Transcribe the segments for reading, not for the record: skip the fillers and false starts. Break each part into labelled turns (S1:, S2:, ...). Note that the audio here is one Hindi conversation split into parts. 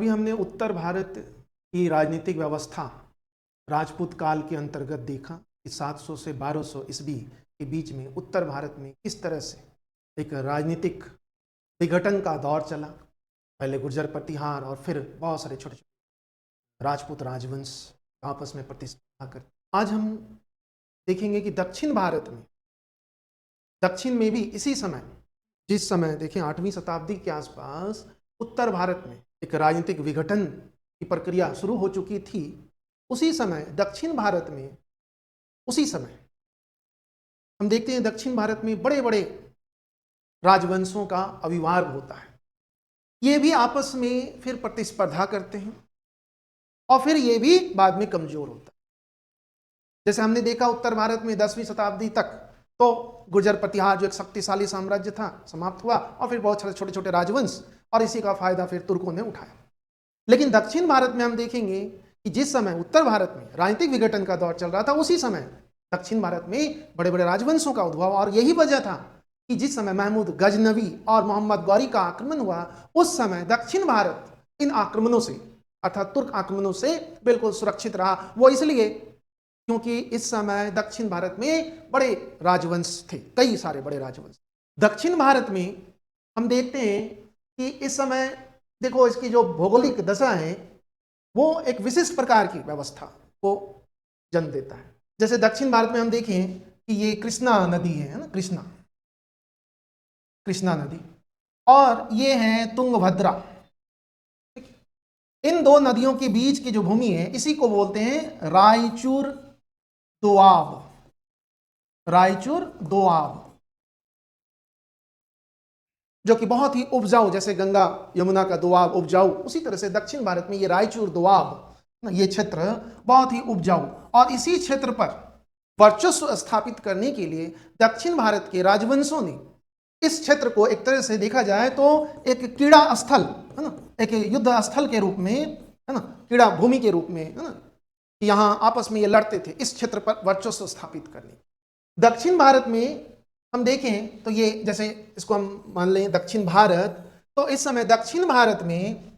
S1: अभी हमने उत्तर भारत की राजनीतिक व्यवस्था राजपूत काल के अंतर्गत देखा कि 700 से 1200 ईस्वी के बीच में उत्तर भारत में किस तरह से एक राजनीतिक विघटन का दौर चला। पहले गुर्जर प्रतिहार और फिर बहुत सारे छोटे छोटे राजपूत राजवंश आपस में प्रतिस्पर्धा कर। आज हम देखेंगे कि दक्षिण में भी इसी समय, जिस समय देखें 8वीं शताब्दी के आसपास उत्तर भारत में एक राजनीतिक विघटन की प्रक्रिया शुरू हो चुकी थी, उसी समय दक्षिण भारत में हम देखते हैं दक्षिण भारत में बड़े बड़े राजवंशों का आविर्भाव होता है। ये भी आपस में फिर प्रतिस्पर्धा करते हैं और फिर ये भी बाद में कमजोर होता है। जैसे हमने देखा उत्तर भारत में 10वीं शताब्दी तक तो गुर्जर प्रतिहार जो एक शक्तिशाली साम्राज्य था समाप्त हुआ और फिर बहुत सारे छोटे छोटे राजवंश, और इसी का फायदा फिर तुर्कों ने उठाया। लेकिन दक्षिण भारत में हम देखेंगे कि जिस समय उत्तर भारत में राजनीतिक विघटन का दौर चल रहा था, उसी समय दक्षिण भारत में बड़े बड़े राजवंशों का उद्भव, और यही वजह था कि जिस समय महमूद गजनवी और मोहम्मद गौरी का आक्रमण हुआ, उस समय दक्षिण भारत इन आक्रमणों से अर्थात तुर्क आक्रमणों से बिल्कुल सुरक्षित रहा। वो इसलिए क्योंकि इस समय दक्षिण भारत में बड़े राजवंश थे, कई सारे बड़े राजवंश। दक्षिण भारत में हम देखते हैं कि इस समय देखो इसकी जो भौगोलिक दशा है वो एक विशिष्ट प्रकार की व्यवस्था को जन्म देता है। जैसे दक्षिण भारत में हम देखें कि ये कृष्णा नदी है ना, कृष्णा नदी, और ये है तुंगभद्रा। इन दो नदियों के बीच की जो भूमि है इसी को बोलते हैं रायचूर दोआब, जो कि बहुत ही उपजाऊ, जैसे गंगा यमुना का दोआब उपजाऊ, उसी तरह से दक्षिण भारत में ये रायचूर दोआब ये क्षेत्र बहुत ही उपजाऊ, और इसी क्षेत्र पर वर्चस्व स्थापित करने के लिए दक्षिण भारत के राजवंशों ने इस क्षेत्र को एक तरह से देखा जाए तो एक क्रीड़ा स्थल है ना, एक युद्ध स्थल के रूप में है ना, क्रीड़ा भूमि के रूप में है ना, यहां आपस में ये लड़ते थे इस क्षेत्र पर वर्चस्व स्थापित करने। दक्षिण भारत में हम देखें तो ये जैसे इसको हम मान लें दक्षिण भारत, तो इस समय दक्षिण भारत में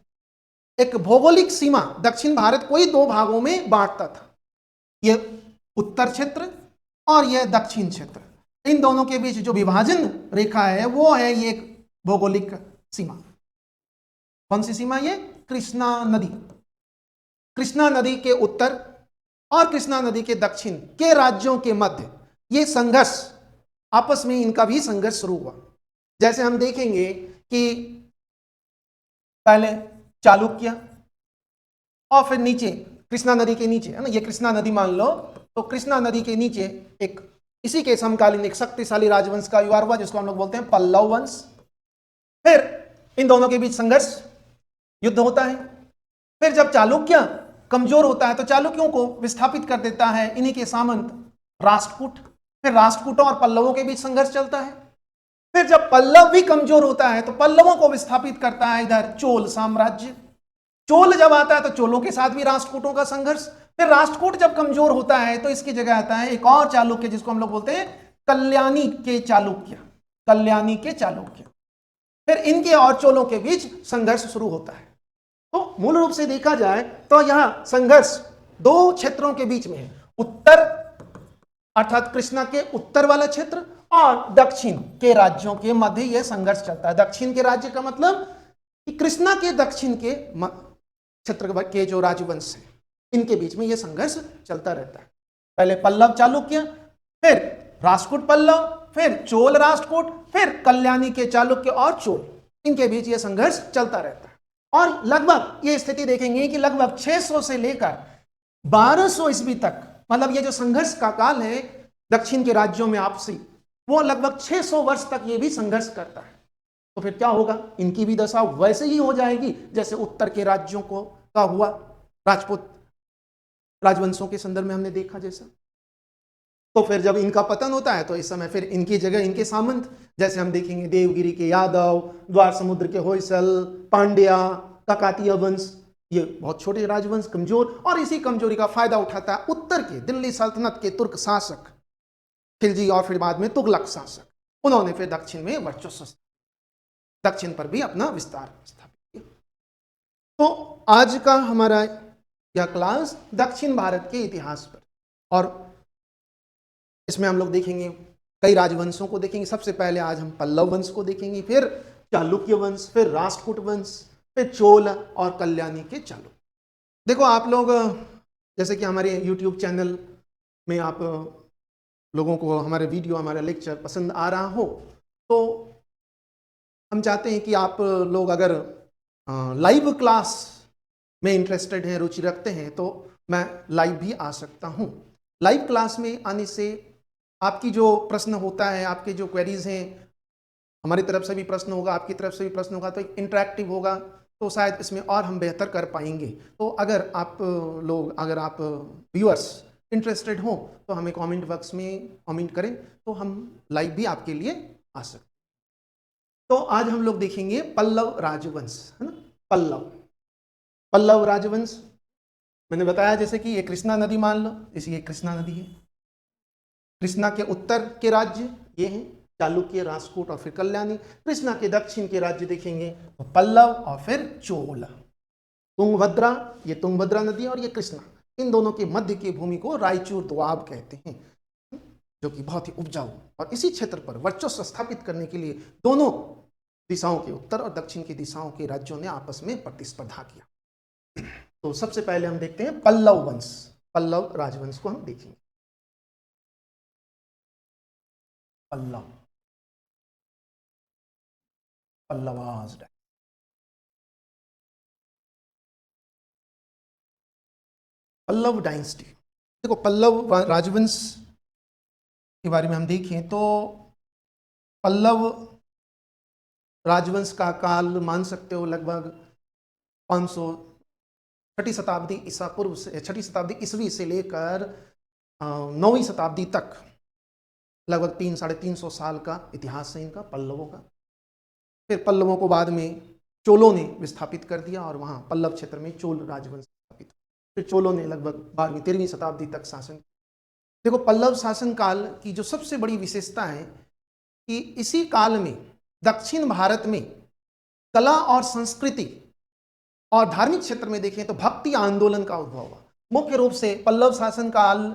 S1: एक भौगोलिक सीमा दक्षिण भारत को ही दो भागों में बांटता था, ये उत्तर क्षेत्र और यह दक्षिण क्षेत्र। इन दोनों के बीच जो विभाजन रेखा है वो है ये एक भौगोलिक सीमा। कौन सी सीमा? ये कृष्णा नदी के उत्तर और कृष्णा नदी के दक्षिण के राज्यों के मध्य ये संघर्ष, आपस में इनका भी संघर्ष शुरू हुआ। जैसे हम देखेंगे कि पहले चालुक्य और फिर नीचे कृष्णा नदी के नीचे है ना, ये कृष्णा नदी मान लो, तो कृष्णा नदी के नीचे एक इसी के समकालीन एक शक्तिशाली राजवंश का आविर्भाव हुआ जिसको हम लोग बोलते हैं पल्लव वंश। फिर इन दोनों के बीच संघर्ष, युद्ध होता है। फिर जब चालुक्य कमजोर होता है तो चालुक्यों को विस्थापित कर देता है इन्हीं के सामंत राष्ट्रकूट। फिर राष्ट्रकूटों और पल्लवों के बीच संघर्ष चलता है। फिर जब पल्लव भी कमजोर होता है तो पल्लवों को विस्थापित करता है इधर चोल साम्राज्य। चोल जब आता है तो चोलों के साथ भी राष्ट्रकूटों का संघर्ष। फिर राष्ट्रकूट जब कमजोर होता है तो इसकी जगह आता है एक और चालुक्य जिसको हम लोग बोलते हैं कल्याणी के चालुक्य। फिर इनके और चोलों के बीच संघर्ष शुरू होता है। तो मूल रूप से देखा जाए तो यहां संघर्ष दो क्षेत्रों के बीच में है, उत्तर अर्थात कृष्णा के उत्तर वाला क्षेत्र और दक्षिण के राज्यों के मध्य यह संघर्ष चलता है। दक्षिण के राज्य का मतलब कि कृष्णा के दक्षिण के क्षेत्र के जो राजवंश है इनके बीच में यह संघर्ष चलता रहता है। पहले पल्लव चालुक्य, फिर राष्ट्रकूट पल्लव, फिर चोल राष्ट्रकूट, फिर कल्याणी के चालुक्य और चोल, इनके बीच यह संघर्ष चलता रहता है। और लगभग ये स्थिति देखेंगे कि लगभग 600 से लेकर 1200 ईस्वी तक, मतलब ये जो संघर्ष का काल है दक्षिण के राज्यों में आपसी, वो लगभग 600 वर्ष तक ये भी संघर्ष करता है। तो फिर क्या होगा? इनकी भी दशा वैसे ही हो जाएगी जैसे उत्तर के राज्यों को का हुआ, राजपूत राजवंशों के संदर्भ में हमने देखा जैसा। तो फिर जब इनका पतन होता है तो इस समय फिर इनकी जगह इनके सामंत, जैसे हम देखेंगे देवगिरी के यादव, द्वार समुद्र के होयसल, पांड्या, काकातीय वंश, ये बहुत छोटे राजवंश कमजोर, और इसी कमजोरी का फायदा उठाता है उत्तर के दिल्ली सल्तनत के तुर्क शासक खिलजी और फिर बाद में तुगलक शासक। उन्होंने फिर दक्षिण में वर्चस्व, दक्षिण पर भी अपना विस्तार स्थापित किया। तो आज का हमारा यह क्लास दक्षिण भारत के इतिहास पर, और इसमें हम लोग देखेंगे कई राजवंशों को देखेंगे। सबसे पहले आज हम पल्लव वंश को देखेंगे, फिर चालुक्य वंश, फिर राष्ट्रकूट वंश, फिर चोल और कल्याणी के चालुक्य। देखो आप लोग, जैसे कि हमारे YouTube चैनल में आप लोगों को हमारे वीडियो, हमारा लेक्चर पसंद आ रहा हो, तो हम चाहते हैं कि आप लोग अगर लाइव क्लास में इंटरेस्टेड हैं, रुचि रखते हैं, तो मैं लाइव भी आ सकता हूं। लाइव क्लास में आने से आपकी जो प्रश्न होता है, आपके जो क्वेरीज हैं, हमारी तरफ से भी प्रश्न होगा, आपकी तरफ से भी प्रश्न होगा, तो इंटरेक्टिव होगा, तो शायद इसमें और हम बेहतर कर पाएंगे। तो अगर आप व्यूअर्स इंटरेस्टेड हो तो हमें कमेंट बॉक्स में कमेंट करें, तो हम लाइव भी आपके लिए आ सकते। तो आज हम लोग देखेंगे पल्लव राजवंश, है ना। पल्लव राजवंश मैंने बताया, जैसे कि ये कृष्णा नदी मान लो, जैसे ये कृष्णा नदी है, कृष्णा के उत्तर के राज्य ये हैं चालुक्य, राष्ट्रकूट और फिर कल्याणी। कृष्णा के दक्षिण के राज्य देखेंगे तो पल्लव और फिर चोल। तुंगभद्रा, ये तुंगभद्रा नदी और ये कृष्णा, इन दोनों के मध्य की भूमि को रायचूर दोआब कहते हैं, जो कि बहुत ही उपजाऊ, और इसी क्षेत्र पर वर्चस्व स्थापित करने के लिए दोनों दिशाओं के, उत्तर और दक्षिण की दिशाओं के राज्यों ने आपस में प्रतिस्पर्धा किया। तो सबसे पहले हम देखते हैं पल्लव वंश, पल्लव राजवंश को हम देखेंगे। पल्लवाज पल्लव डायनेस्टी। देखो पल्लव राजवंश के बारे में हम देखें तो पल्लव राजवंश का काल मान सकते हो लगभग 500 छठी शताब्दी ईसा पूर्व से, छठी शताब्दी ईस्वी से लेकर 9वीं शताब्दी तक लगभग 300-350 साल का इतिहास है इनका, पल्लवों का। फिर पल्लवों को बाद में चोलों ने विस्थापित कर दिया और वहाँ पल्लव क्षेत्र में चोल राजवंश स्थापित। फिर चोलों ने लगभग 12वीं-13वीं शताब्दी तक शासन। देखो पल्लव शासन काल की जो सबसे बड़ी विशेषता है कि इसी काल में दक्षिण भारत में कला और संस्कृति और धार्मिक क्षेत्र में देखें तो भक्ति आंदोलन का उद्भव हुआ। मुख्य रूप से पल्लव शासन काल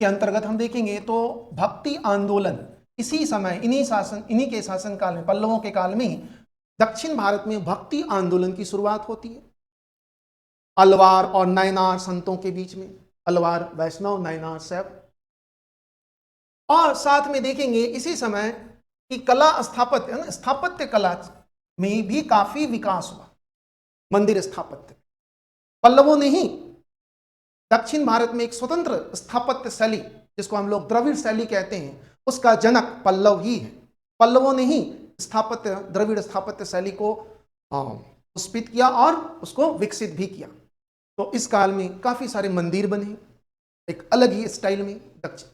S1: के अंतर्गत हम देखेंगे तो भक्ति आंदोलन इसी समय, इन्हीं के शासन काल में, पल्लवों के काल में ही दक्षिण भारत में भक्ति आंदोलन की शुरुआत होती है। अलवार और नयनार संतों के बीच में, अलवार वैष्णव, नयनार शैव। और साथ में देखेंगे इसी समय कि कला स्थापत्य कला में भी काफी विकास हुआ। मंदिर स्थापत्य, पल्लवों ने ही दक्षिण भारत में एक स्वतंत्र स्थापत्य शैली, जिसको हम लोग द्रविड़ शैली कहते हैं, उसका जनक पल्लव ही है। पल्लवों ने ही द्रविड़ स्थापत्य शैली को पुष्पित किया और उसको विकसित भी किया। तो इस काल में काफी सारे मंदिर बने, एक अलग ही स्टाइल में,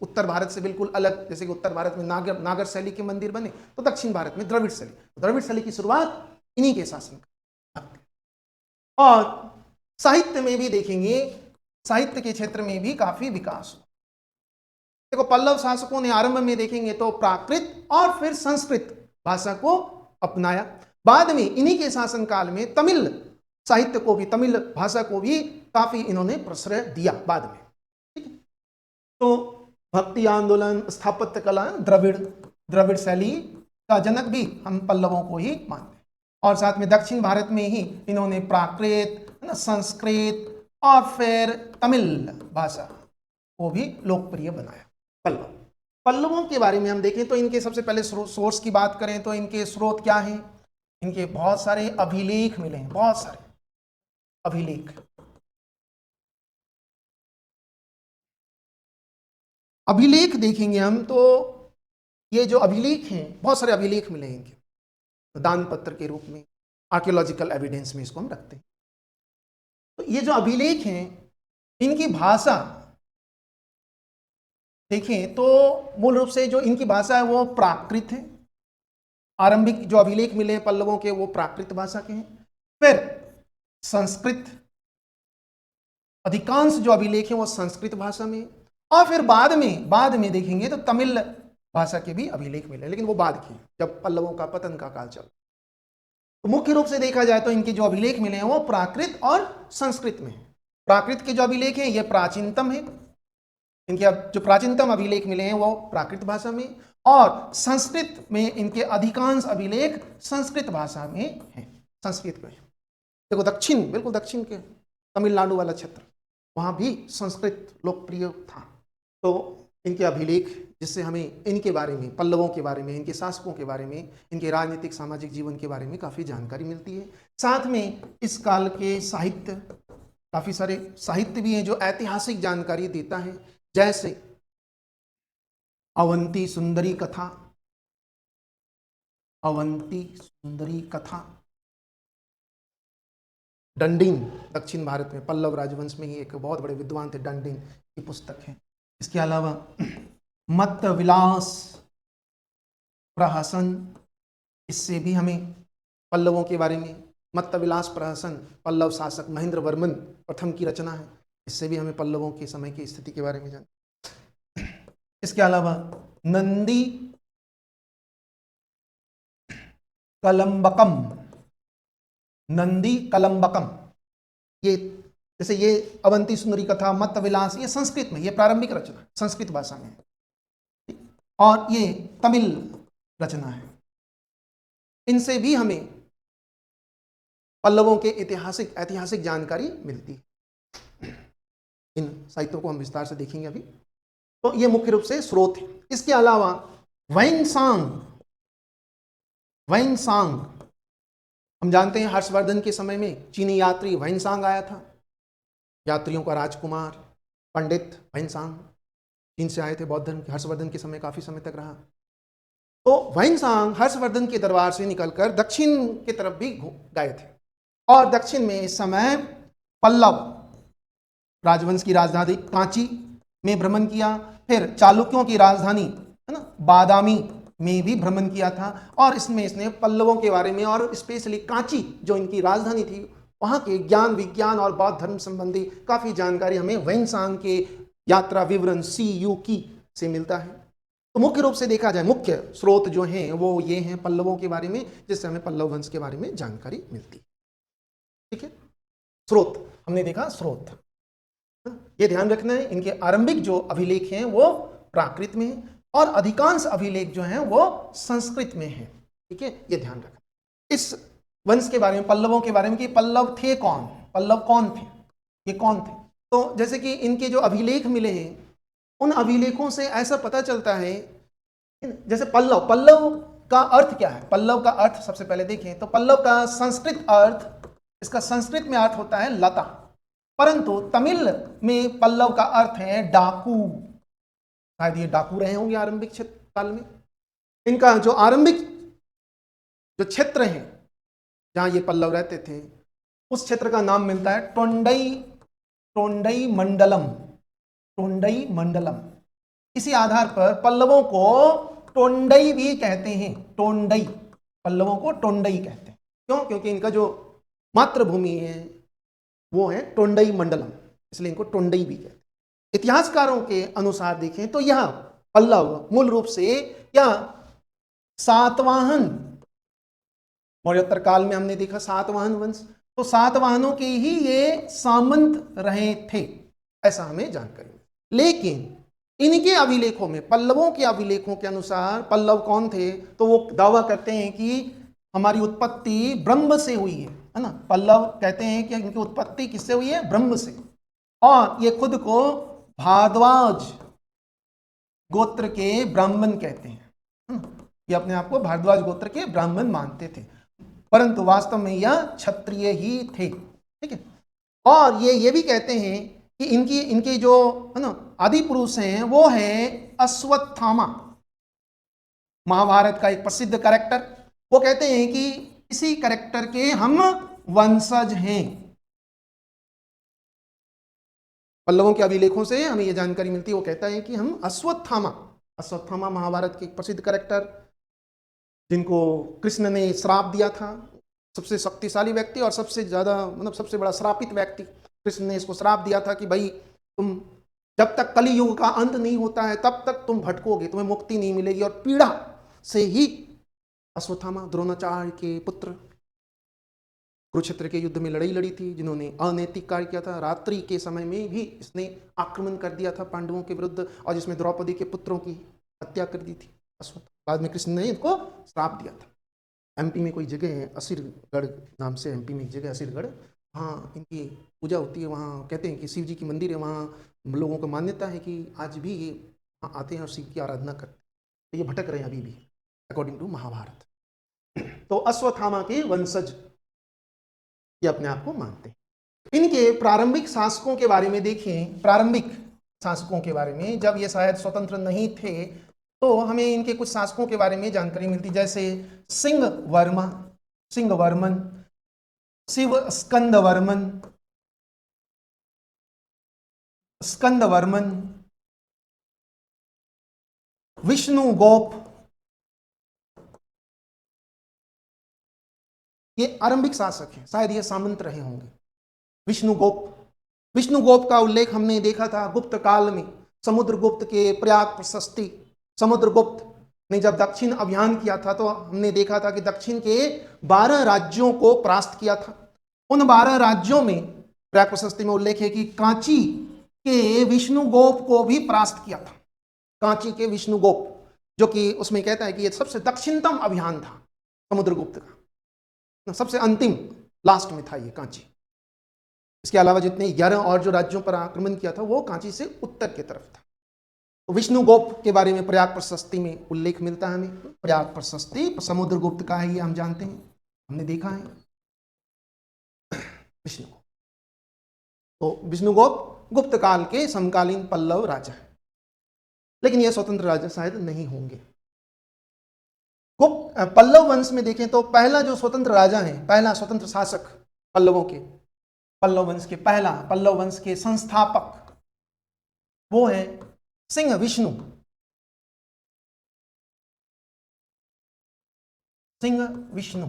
S1: उत्तर भारत से बिल्कुल अलग। जैसे कि उत्तर भारत में नागर शैली के मंदिर बने, तो दक्षिण भारत में द्रविड़ शैली की शुरुआत इन्हीं के शासन। और साहित्य में भी देखेंगे, साहित्य के क्षेत्र में भी काफी विकास हुआ। देखो पल्लव शासकों ने आरंभ में देखेंगे तो प्राकृत और फिर संस्कृत भाषा को अपनाया। बाद में इन्हीं के शासन काल में तमिल साहित्य को भी, तमिल भाषा को भी काफी इन्होंने प्रश्रय दिया बाद में। ठीक है, तो भक्ति आंदोलन, स्थापत्य कला, द्रविड़ शैली का जनक भी हम पल्लवों को ही मानते हैं। और साथ में दक्षिण भारत में ही इन्होंने प्राकृत, संस्कृत और फिर तमिल भाषा को भी लोकप्रिय बनाया। पल्लवों के बारे में हम देखें तो इनके सबसे पहले सोर्स की बात करें तो इनके स्रोत क्या हैं? इनके बहुत सारे अभिलेख मिले हैं, बहुत सारे अभिलेख देखेंगे हम तो ये जो अभिलेख हैं, बहुत सारे अभिलेख मिले हैं इनके दान पत्र के रूप में, आर्कियोलॉजिकल एविडेंस में इसको हम रखते हैं। तो ये जो अभिलेख हैं, इनकी भाषा देखें तो मूल रूप से जो इनकी भाषा है वो प्राकृत है। आरंभिक जो अभिलेख मिले पल्लवों के वो प्राकृत भाषा के हैं। फिर संस्कृत, अधिकांश जो अभिलेख हैं वो संस्कृत भाषा में, और फिर बाद में देखेंगे तो तमिल भाषा के भी अभिलेख मिले, लेकिन वो बाद की, जब पल्लवों का पतन का काल चल। तो मुख्य रूप से देखा जाए तो इनके जो अभिलेख मिले हैं वो प्राकृत और संस्कृत में है। प्राकृत के जो अभिलेख हैं ये प्राचीनतम है, इनके जो प्राचीनतम अभिलेख मिले हैं वो प्राकृत भाषा में, और संस्कृत में इनके अधिकांश अभिलेख संस्कृत भाषा में है, संस्कृत में। देखो दक्षिण, बिल्कुल दक्षिण के तमिलनाडु वाला क्षेत्र, वहाँ भी संस्कृत लोकप्रिय था। तो इनके अभिलेख जिससे हमें इनके बारे में, पल्लवों के बारे में, इनके शासकों के बारे में, इनके राजनीतिक सामाजिक जीवन के बारे में काफ़ी जानकारी मिलती है। साथ में इस काल के साहित्य, काफ़ी सारे साहित्य भी हैं जो ऐतिहासिक जानकारी देता है, जैसे अवंती सुंदरी कथा, अवंती सुंदरी कथा, डंडिन, दक्षिण भारत में पल्लव राजवंश में ही एक बहुत बड़े विद्वान थे, डंडिन की पुस्तक है। इसके अलावा मत्त विलास प्रहसन, इससे भी हमें पल्लवों के बारे में, मत्त विलास प्रहसन पल्लव शासक महेंद्र वर्मन प्रथम की रचना है, इससे भी हमें पल्लवों के समय की स्थिति के बारे में जान। इसके अलावा नंदी कलम्बकम, नंदी कलम्बकम, ये जैसे ये अवंती सुंदरी कथा, मत्त विलास, ये संस्कृत में, ये प्रारंभिक रचना संस्कृत भाषा में, और ये तमिल रचना है। इनसे भी हमें पल्लवों के ऐतिहासिक जानकारी मिलती है। इन साहित्यों को हम विस्तार से देखेंगे अभी। तो ये मुख्य रूप से स्रोत है। इसके अलावा वैनसांग, वैनसांग हम जानते हैं हर्षवर्धन के समय में चीनी यात्री वैनसांग आया था, यात्रियों का राजकुमार पंडित वैनसांग चीन से आए थे, बौद्ध धर्म के, हर्षवर्धन के समय काफी समय तक रहा। तो वैनसांग हर्षवर्धन के दरबार से निकलकर दक्षिण की तरफ भी गए थे, और दक्षिण में इस समय पल्लव राजवंश की राजधानी कांची में भ्रमण किया, फिर चालुक्यों की राजधानी है ना बादामी में भी भ्रमण किया था, और इसमें इसने पल्लवों के बारे में और स्पेशली कांची जो इनकी राजधानी थी वहां के ज्ञान विज्ञान और बौद्ध धर्म संबंधी काफी जानकारी हमें वैनसांग के यात्रा विवरण CUकी से मिलता है। तो मुख्य रूप से देखा जाए मुख्य स्रोत जो हैं वो ये हैं पल्लवों के बारे में, जिससे हमें पल्लव वंश के बारे में जानकारी मिलती है। ठीक है, स्रोत हमने देखा, स्रोत ये ध्यान रखना है। इनके आरंभिक जो अभिलेख हैं वो प्राकृत में है, और अधिकांश अभिलेख जो हैं वो संस्कृत में है। ठीक है, ये ध्यान रखना। इस वंश के बारे में, पल्लवों के बारे में कि पल्लव थे कौन, पल्लव कौन थे, ये कौन थे। तो जैसे कि इनके जो अभिलेख मिले हैं उन अभिलेखों से ऐसा पता चलता है, जैसे पल्लव, पल्लव का अर्थ क्या है, पल्लव का अर्थ सबसे पहले देखें तो पल्लव का संस्कृत अर्थ, इसका संस्कृत में अर्थ होता है लता, परंतु तमिल में पल्लव का अर्थ है डाकू। शायद ये डाकू रहे होंगे आरंभिक काल में। इनका जो आरंभिक जो क्षेत्र है जहां ये पल्लव रहते थे उस क्षेत्र का नाम मिलता है टोंडई, टोंडई मंडलम, टोंडई मंडलम। इसी आधार पर पल्लवों को टोंडई भी कहते हैं, टोंडई, पल्लवों को टोंडई कहते हैं। क्यों? क्योंकि इनका जो मातृभूमि है वो है टोंडई मंडलम, इसलिए इनको टोंडई भी कहते हैं। इतिहासकारों के अनुसार देखें तो यह पल्लव मूल रूप से यह सातवाहन, मौर्योत्तर काल में हमने देखा सातवाहन वंश, तो सातवाहनों के ही ये सामंत रहे थे, ऐसा हमें जानकारी। लेकिन इनके अभिलेखों में, पल्लवों के अभिलेखों के अनुसार पल्लव कौन थे, तो वो दावा करते हैं कि हमारी उत्पत्ति ब्रह्म से हुई है ना। पल्लव कहते हैं कि इनकी उत्पत्ति किससे हुई है, ब्रह्म से। और ये खुद को भारद्वाज गोत्र के ब्राह्मण कहते हैं, ये अपने आप को भारद्वाज गोत्र के ब्राह्मण मानते थे, परंतु वास्तव में यह क्षत्रिय ही थे। ठीक है, और ये भी कहते हैं कि इनके जो है ना आदि पुरुष हैं वो है अश्वत्थामा, महाभारत का एक प्रसिद्ध कैरेक्टर। वो कहते हैं कि इसी कैरेक्टर के हम वंशज हैं। पल्लवों के अभिलेखों से हमें यह जानकारी मिलती है, वो कहता है कि हम अश्वत्थामा महाभारत के एक प्रसिद्ध कैरेक्टर, जिनको कृष्ण ने श्राप दिया था, सबसे शक्तिशाली व्यक्ति और सबसे ज्यादा मतलब सबसे बड़ा श्रापित व्यक्ति, कृष्ण ने इसको श्राप दिया था कि भाई तुम जब तक कली युग का अंत नहीं होता है तब तक तुम भटकोगे, तुम्हें मुक्ति नहीं मिलेगी। और पीड़ा से ही अश्वत्थामा, द्रोणाचार्य के पुत्र, कुरुक्षेत्र के युद्ध में लड़ाई लड़ी थी, जिन्होंने अनैतिक कार्य किया था। रात्रि के समय में भी इसने आक्रमण कर दिया था पांडवों के विरुद्ध, और जिसमें द्रौपदी के पुत्रों की हत्या कर दी थी अश्वत्थ। बाद में कृष्ण ने इनको श्राप दिया था। एमपी में कोई जगह है असीरगढ़ नाम से, एमपी में एक जगह असीरगढ़, वहाँ इनकी पूजा होती है। वहाँ कहते हैं कि शिव जी की मंदिर है, वहाँ लोगों को मान्यता है कि आज भी ये वहाँ आते हैं और शिव की आराधना करते हैं। तो ये भटक रहे हैं अभी भी अकॉर्डिंग टू महाभारत। तो अश्वत्थामा के वंशज ये अपने आप को मानते हैं। इनके प्रारंभिक शासकों के बारे में देखें, प्रारंभिक शासकों के बारे में, जब ये शायद स्वतंत्र नहीं थे तो हमें इनके कुछ शासकों के बारे में जानकारी मिलती, जैसे सिंह वर्मा, सिंह वर्मन, शिव स्कंद वर्मन, स्कंद वर्मन, विष्णु गोप, ये आरंभिक शासक हैं, शायद ये सामंत रहे होंगे। विष्णुगोप का उल्लेख हमने देखा था गुप्त काल में, समुद्रगुप्त के प्रयाग प्रशस्ति। समुद्रगुप्त ने जब दक्षिण अभियान किया था तो हमने देखा था कि दक्षिण के 12 राज्यों को परास्त किया था। उन 12 राज्यों में प्रयाग प्रशस्ति में उल्लेख है कि कांची के विष्णुगोप को भी परास्त किया था। कांची के विष्णुगोप, जो कि उसमें कहता है कि यह सबसे दक्षिणतम अभियान था समुद्रगुप्त का, सबसे अंतिम लास्ट में था ये कांची। इसके अलावा जितने 11 और जो राज्यों पर आक्रमण किया था वो कांची से उत्तर की तरफ था। तो विष्णुगोप के बारे में प्रयाग प्रशस्ति में उल्लेख मिलता है हमें। प्रयाग प्रशस्ति समुद्रगुप्त का है, ये हम जानते हैं, हमने देखा है विष्णुगोप। तो विष्णुगोप गुप्त काल के समकालीन पल्लव राजा है, लेकिन ये स्वतंत्र राजा शायद नहीं होंगे। पल्लव वंश में देखें तो पहला जो स्वतंत्र राजा है, पहला स्वतंत्र शासक पल्लवों के, पल्लव वंश के पहला, पल्लव वंश के संस्थापक, वो है सिंह विष्णु। सिंह विष्णु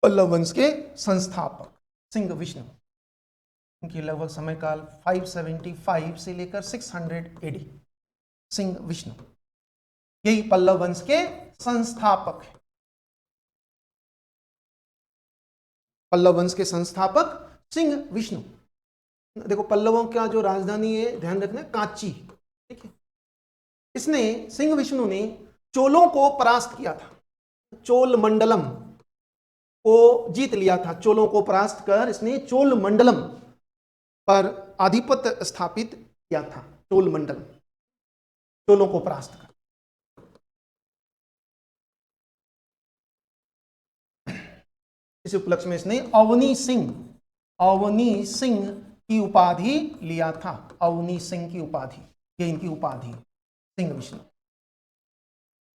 S1: पल्लव वंश के संस्थापक सिंह विष्णु। उनकी लगभग समय काल 575 से लेकर 600 AD। सिंह विष्णु यही पल्लव वंश के संस्थापक है। पल्लव वंश के संस्थापक सिंह विष्णु। देखो पल्लवों का जो राजधानी है, ध्यान रखना, कांची, ठीक है। इसने, सिंह विष्णु ने चोलों को परास्त किया था, चोल मंडलम को जीत लिया था। चोलों को परास्त कर इसने चोल मंडलम पर आधिपत्य स्थापित किया था। चोल मंडलम, चोलों को परास्त कर। इस उपलक्ष्य में इसने अवनी सिंह की उपाधि लिया था। अवनी सिंह की उपाधि, ये इनकी उपाधि, सिंह विष्णु,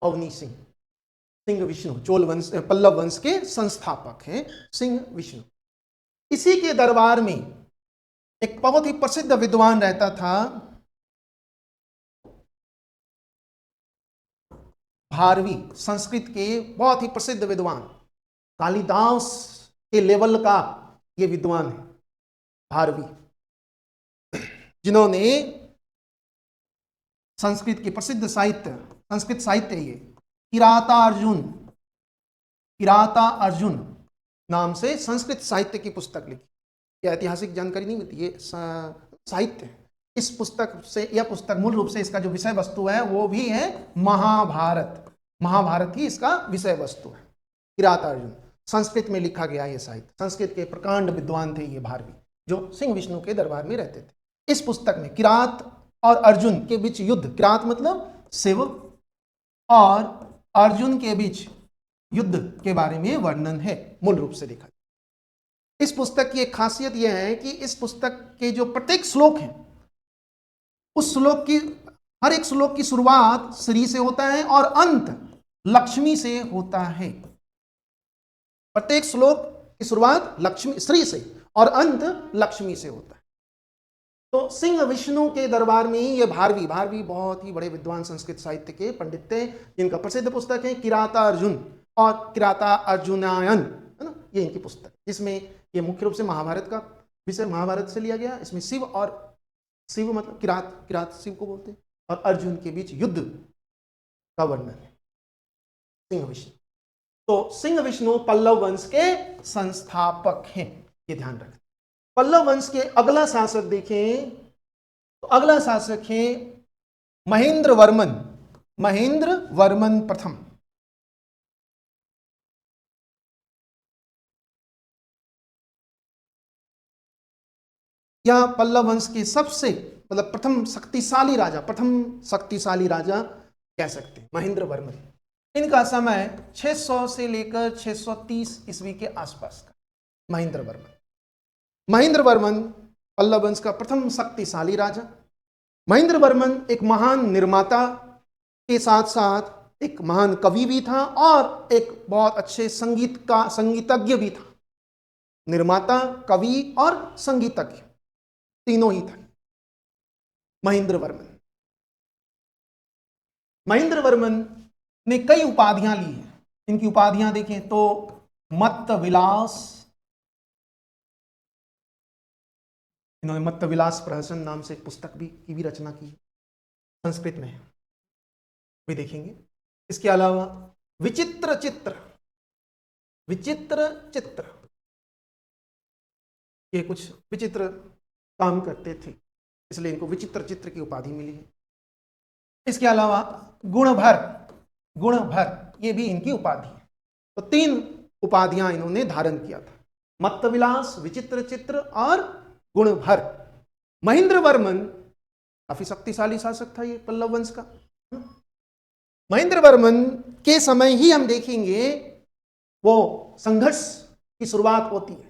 S1: अवनी सिंह, सिंह विष्णु, चोल वंश, पल्लव वंश के संस्थापक हैं सिंह विष्णु। इसी के दरबार में एक बहुत ही प्रसिद्ध विद्वान रहता था, भारवी, संस्कृत के बहुत ही प्रसिद्ध विद्वान, कालिदास के लेवल का ये विद्वान है भारवी, जिन्होंने संस्कृत के प्रसिद्ध साहित्य, संस्कृत साहित्य, ये किराता अर्जुन नाम से संस्कृत साहित्य की पुस्तक लिखी। यह ऐतिहासिक जानकारी नहीं मिलती, ये साहित्य है। इस पुस्तक से, यह पुस्तक मूल रूप से इसका जो विषय वस्तु है वो भी है महाभारत। महाभारत ही इसका विषय वस्तु है। किराता अर्जुन संस्कृत में लिखा गया ये साहित्य। संस्कृत के प्रकांड विद्वान थे ये भारवी, जो सिंह विष्णु के दरबार में रहते थे। इस पुस्तक में किरात और अर्जुन के बीच युद्ध, किरात मतलब शिव, और अर्जुन के बीच युद्ध के बारे में वर्णन है मूल रूप से देखा। इस पुस्तक की एक खासियत यह है कि इस पुस्तक के जो प्रत्येक श्लोक हैं, उस श्लोक की, हर एक श्लोक की शुरुआत श्री से होता है और अंत लक्ष्मी से होता है। प्रत्येक श्लोक की शुरुआत लक्ष्मी, श्री से, और अंत लक्ष्मी से होता है। तो सिंह विष्णु के दरबार में ये भारवी बहुत ही बड़े विद्वान संस्कृत साहित्य के पंडित थे, जिनका प्रसिद्ध पुस्तक है किराता अर्जुन और किराता अर्जुनायन, है ना, ये इनकी पुस्तक, जिसमें ये मुख्य रूप से महाभारत का विषय, महाभारत से लिया गया। इसमें शिव मतलब किरात शिव को बोलते हैं, और अर्जुन के बीच युद्ध का वर्णन है। सिंह विष्णु तो सिंह विष्णु पल्लव वंश के संस्थापक हैं, ये ध्यान रखें। पल्लव वंश के अगला शासक देखें तो अगला शासक है महेंद्र वर्मन, महेंद्र वर्मन प्रथम। यह पल्लव वंश के सबसे मतलब प्रथम शक्तिशाली राजा कह सकते हैं, महेंद्र वर्मन। इनका समय 600 से लेकर 630 ईस्वी के आसपास का। महेंद्र वर्मन पल्लव वंश का प्रथम शक्तिशाली राजा। महेंद्र वर्मन एक महान निर्माता के साथ साथ एक महान कवि भी था और एक बहुत अच्छे संगीतज्ञ भी था। निर्माता, कवि और संगीतज्ञ तीनों ही थे महेंद्र वर्मन ने कई उपाधियां ली हैं। इनकी उपाधियां देखें तो मत्त विलास, इन्होंने मत्त विलास प्रहसन नाम से एक पुस्तक की भी रचना की, संस्कृत में भी देखेंगे। इसके अलावा विचित्र चित्र ये कुछ विचित्र काम करते थे, इसलिए इनको विचित्र चित्र की उपाधि मिली है। इसके अलावा गुणभर ये भी इनकी उपाधि है। तो 3 उपाधियां इन्होंने धारण किया था, मत्तविलास, विचित्र चित्र और गुणभर। महेंद्र वर्मन काफी शक्तिशाली शासक था ये पल्लव वंश का। महेंद्र वर्मन के समय ही हम देखेंगे वो संघर्ष की शुरुआत होती है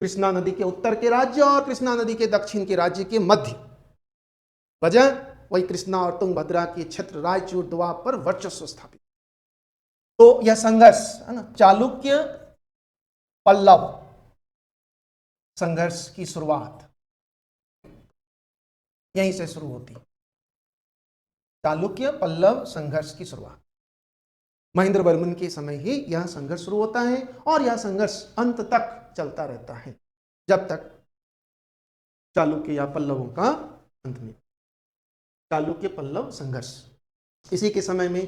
S1: कृष्णा नदी के उत्तर के राज्य और कृष्णा नदी के दक्षिण के राज्य के मध्य। वजह वही कृष्णा और तुंगभद्रा के क्षेत्र रायचूर दोआब पर वर्चस्व स्थापित। तो यह संघर्ष है ना, चालुक्य पल्लव संघर्ष की शुरुआत यहीं से शुरू होती। चालुक्य पल्लव संघर्ष की शुरुआत महेंद्र वर्मन के समय ही यह संघर्ष शुरू होता है और यह संघर्ष अंत तक चलता रहता है जब तक चालुक्य या पल्लवों का अंत नहीं। चालुक्य पल्लव संघर्ष, इसी के समय में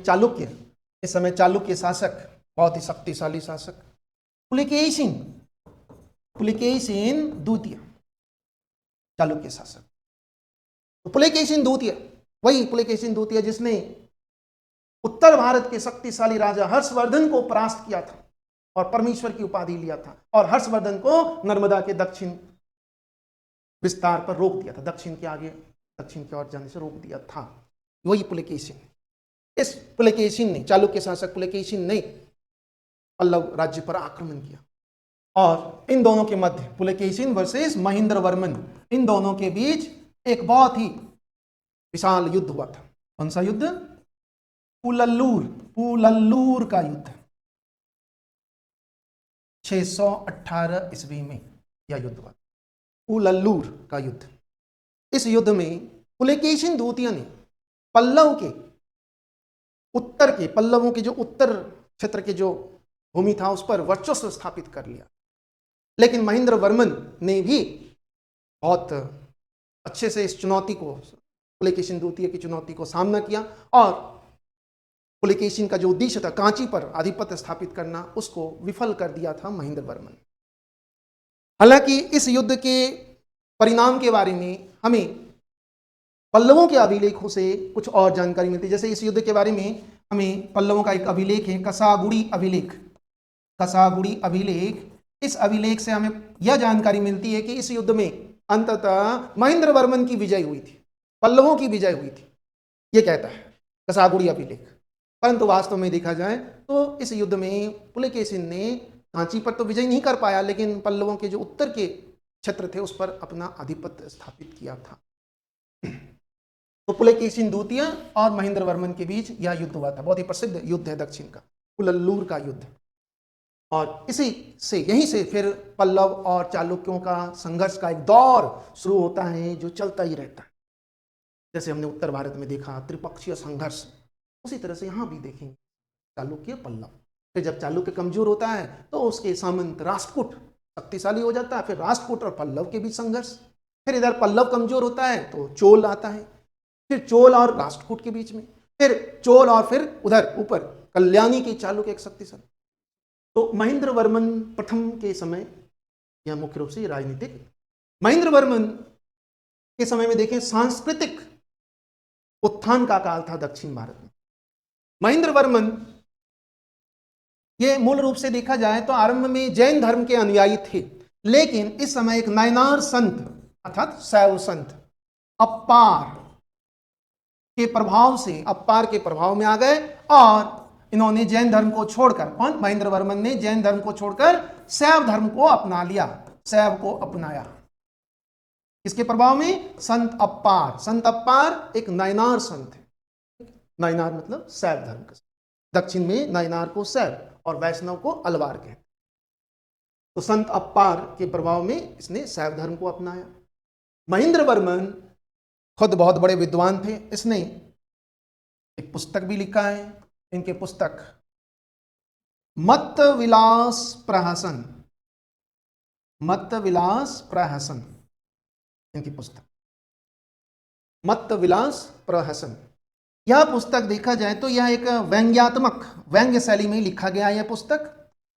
S1: इस समय चालुक्य शासक बहुत ही शक्तिशाली शासक पुलकेशिन द्वितीय चालुक्य शासक। तो पुलकेशिन द्वितीय जिसने उत्तर भारत के शक्तिशाली राजा हर्षवर्धन को परास्त किया था और परमेश्वर की उपाधि लिया था और हर्षवर्धन को नर्मदा के दक्षिण विस्तार पर रोक दिया था, दक्षिण की ओर जाने से रोक दिया था, वही पुलकेशिन। इस पुलकेशिन ने, चालुक्य शासक पुलकेशिन ने पल्लव राज्य पर आक्रमण किया और इन दोनों के मध्य, पुलकेशिन वर्सेस महेंद्र वर्मन, इन दोनों के बीच एक बहुत ही विशाल युद्ध हुआ था। कौन सा युद्ध? पुलल्लूर का युद्ध। 618 ईस्वी में यह युद्ध हुआ, पुलल्लूर का युद्ध। इस युद्ध में पुलकेशिन द्वितीय ने पल्लवों के जो उत्तर क्षेत्र के जो भूमि था उस पर वर्चस्व स्थापित कर लिया। लेकिन महेंद्र वर्मन ने भी बहुत अच्छे से इस चुनौती को, पुलकेशिन द्वितीय की चुनौती को सामना किया और पुलकेशिन का जो उद्देश्य था कांची पर आधिपत्य स्थापित करना, उसको विफल कर दिया था महेंद्र वर्मन। हालांकि इस युद्ध के परिणाम के बारे में हमें पल्लवों के अभिलेखों से कुछ और जानकारी मिलती है। जैसे इस युद्ध के बारे में हमें पल्लवों का एक अभिलेख है, कसागुड़ी अभिलेख। इस अभिलेख से हमें यह जानकारी मिलती है कि इस युद्ध में अंततः महेंद्र वर्मन की विजय हुई थी, पल्लवों की विजय हुई थी, यह कहता है कसागुड़ी अभिलेख। परंतु वास्तव में देखा जाए तो इस युद्ध में पुलकेशिन ने कांची पर तो विजय नहीं कर पाया, लेकिन पल्लवों के जो उत्तर के क्षेत्र थे उस पर अपना आधिपत्य स्थापित किया था। तो पुलकेशिन द्वितीय और महेंद्र वर्मन के बीच यह युद्ध हुआ था, बहुत ही प्रसिद्ध युद्ध है दक्षिण का, पुलल्लूर का युद्ध। और यहीं से फिर पल्लव और चालुक्यों का संघर्ष का एक दौर शुरू होता है जो चलता ही रहता है। जैसे हमने उत्तर भारत में देखा त्रिपक्षीय संघर्ष, उसी तरह से यहाँ भी देखेंगे चालुक्य पल्लव। फिर जब चालुक्य कमजोर होता है तो उसके सामंत राष्ट्रकूट शक्तिशाली हो जाता है, फिर राष्ट्रकूट और पल्लव के बीच संघर्ष। फिर इधर पल्लव कमजोर होता है तो चोल आता है, फिर चोल और राष्ट्रकूट के बीच में, फिर चोल और फिर उधर ऊपर कल्याणी के चालुक्य एक शक्तिशाली। तो महेंद्र वर्मन प्रथम के समय, यह मुख्य रूप से राजनीतिक, महेंद्र वर्मन के समय में देखें सांस्कृतिक उत्थान का काल था दक्षिण भारत में। महेंद्र वर्मन ये मूल रूप से देखा जाए तो आरंभ में जैन धर्म के अनुयायी थे, लेकिन इस समय एक नायनार संत अर्थात शैव संत अप्पार के प्रभाव से, अप्पार के प्रभाव में आ गए और इन्होंने जैन धर्म को छोड़कर, कौन, महेंद्र वर्मन ने जैन धर्म को छोड़कर शैव धर्म को अपना लिया, शैव को अपनाया। इसके प्रभाव में संत अप्पार, संत अप्पार एक नायनार संत है। नायनार मतलब शैव धर्म का, दक्षिण में नायनार को शैव और वैष्णव को अलवार कहते। तो संत अप्पार के प्रभाव में इसने शैव धर्म को अपनाया। महेंद्र वर्मन खुद बहुत बड़े विद्वान थे, इसने एक पुस्तक भी लिखा है। इनके पुस्तक मत्त विलास प्रहसन, मत्त विलास प्रहसन, इनकी पुस्तक मत्त विलास प्रहसन। यह पुस्तक देखा जाए तो यह एक व्यंग्यात्मक, व्यंग्य शैली में लिखा गया यह पुस्तक।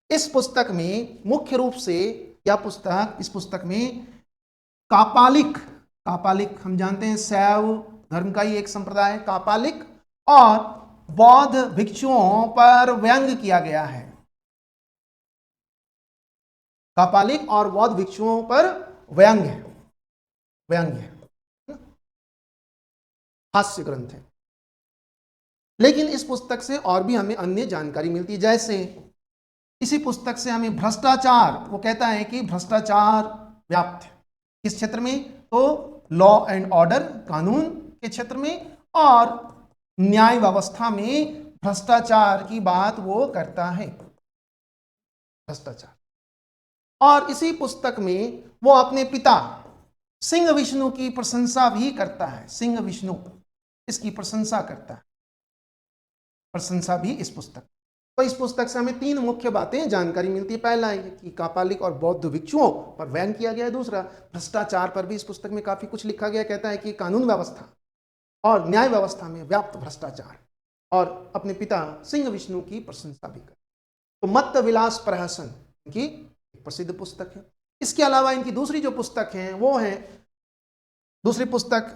S1: इस पुस्तक में मुख्य रूप से यह पुस्तक, इस पुस्तक में कापालिक, कापालिक हम जानते हैं शैव धर्म का ही एक संप्रदाय है, कापालिक और बौद्ध भिक्षुओं पर व्यंग्य किया गया है। कापालिक और बौद्ध भिक्षुओं पर व्यंग्य, व्यंग्य हास्य ग्रंथ है। लेकिन इस पुस्तक से और भी हमें अन्य जानकारी मिलती है, जैसे इसी पुस्तक से हमें भ्रष्टाचार, वो कहता है कि भ्रष्टाचार व्याप्त है किस क्षेत्र में, तो लॉ एंड ऑर्डर, कानून के क्षेत्र में, और न्याय व्यवस्था में भ्रष्टाचार की बात वो करता है, भ्रष्टाचार। और इसी पुस्तक में वो अपने पिता सिंह विष्णु की प्रशंसा भी करता है, सिंह विष्णु इसकी प्रशंसा करता है, प्रशंसा भी इस पुस्तक। तो इस पुस्तक से हमें तीन मुख्य बातें जानकारी मिलती है। पहला है कि कापालिक और बौद्ध भिक्षुओं पर व्यंग्य किया गया है। दूसरा, भ्रष्टाचार पर भी इस पुस्तक में काफी कुछ लिखा गया। कहता है कि कानून व्यवस्था और न्याय व्यवस्था में व्याप्त भ्रष्टाचार, और अपने पिता सिंह विष्णु की प्रशंसा भी कर। तो मत्त विलास प्रहसन इनकी प्रसिद्ध पुस्तक है। इसके अलावा इनकी दूसरी जो पुस्तक है वो है, दूसरी पुस्तक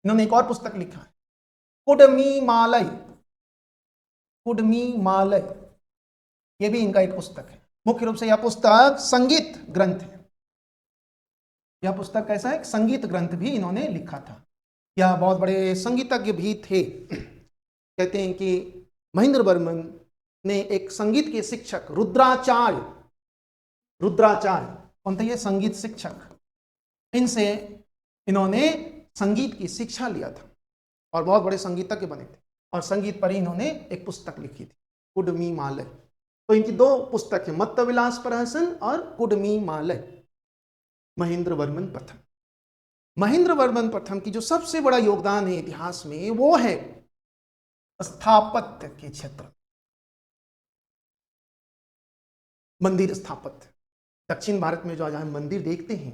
S1: इन्होंने एक और पुस्तक लिखा है, कुडमीमालय, कुडमीमालय, यह भी इनका एक पुस्तक है। मुख्य रूप से यह पुस्तक संगीत ग्रंथ है। यह पुस्तक कैसा है, संगीत ग्रंथ भी इन्होंने लिखा था। यह बहुत बड़े संगीतज्ञ भी थे। कहते हैं कि महेंद्र वर्मन ने एक संगीत के शिक्षक रुद्राचार्य, रुद्राचार्य कौन थे, ये संगीत शिक्षक, इनसे इन्होंने संगीत की शिक्षा लिया था और बहुत बड़े संगीतज्ञ बने थे, और संगीत पर ही इन्होंने एक पुस्तक लिखी थी, कुडमीमालय। तो इनकी दो पुस्तक है, मत्त विलास प्रहसन और कुडमीमालय। महेंद्र वर्मन प्रथम, महेंद्र वर्मन प्रथम की जो सबसे बड़ा योगदान है इतिहास में वो है स्थापत्य के क्षेत्र, मंदिर स्थापत्य। दक्षिण भारत में जो आज हम मंदिर देखते हैं,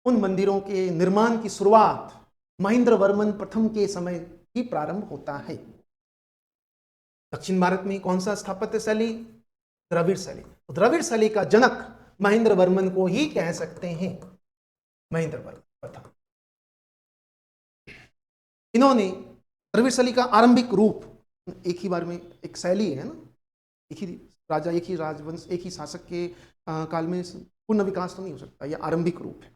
S1: उन मंदिरों के निर्माण की शुरुआत महेंद्र वर्मन प्रथम के समय ही प्रारंभ होता है। दक्षिण भारत में कौन सा स्थापत्य शैली, द्रविड़ शैली। द्रविड़ शैली का जनक महेंद्र वर्मन को ही कह सकते हैं, महेंद्र वर्मन प्रथम। इन्होंने द्रविड़ शैली का आरंभिक रूप, एक ही बार में एक शैली है ना, एक ही राजा, एक ही राजवंश, एक ही शासक के काल में पूर्ण विकास तो नहीं हो सकता, यह आरंभिक रूप है।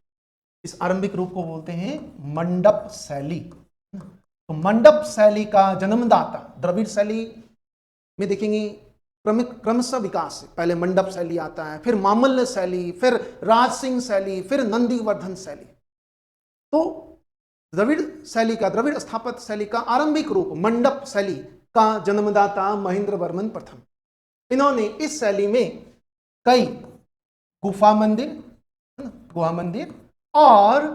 S1: इस आरंभिक रूप को बोलते हैं मंडप शैली। तो मंडप शैली का जन्मदाता द्रविड़ शैली में देखेंगे क्रमशः विकास है। पहले मंडप शैली आता है, फिर मामल्य शैली, फिर राजसिंह शैली, फिर नंदीवर्धन शैली। तो द्रविड़ शैली का, द्रविड़ स्थापत्य शैली का आरंभिक रूप मंडप शैली का जन्मदाता महेंद्र वर्मन प्रथम। इन्होंने इस शैली में कई गुफा मंदिर, गुहा मंदिर और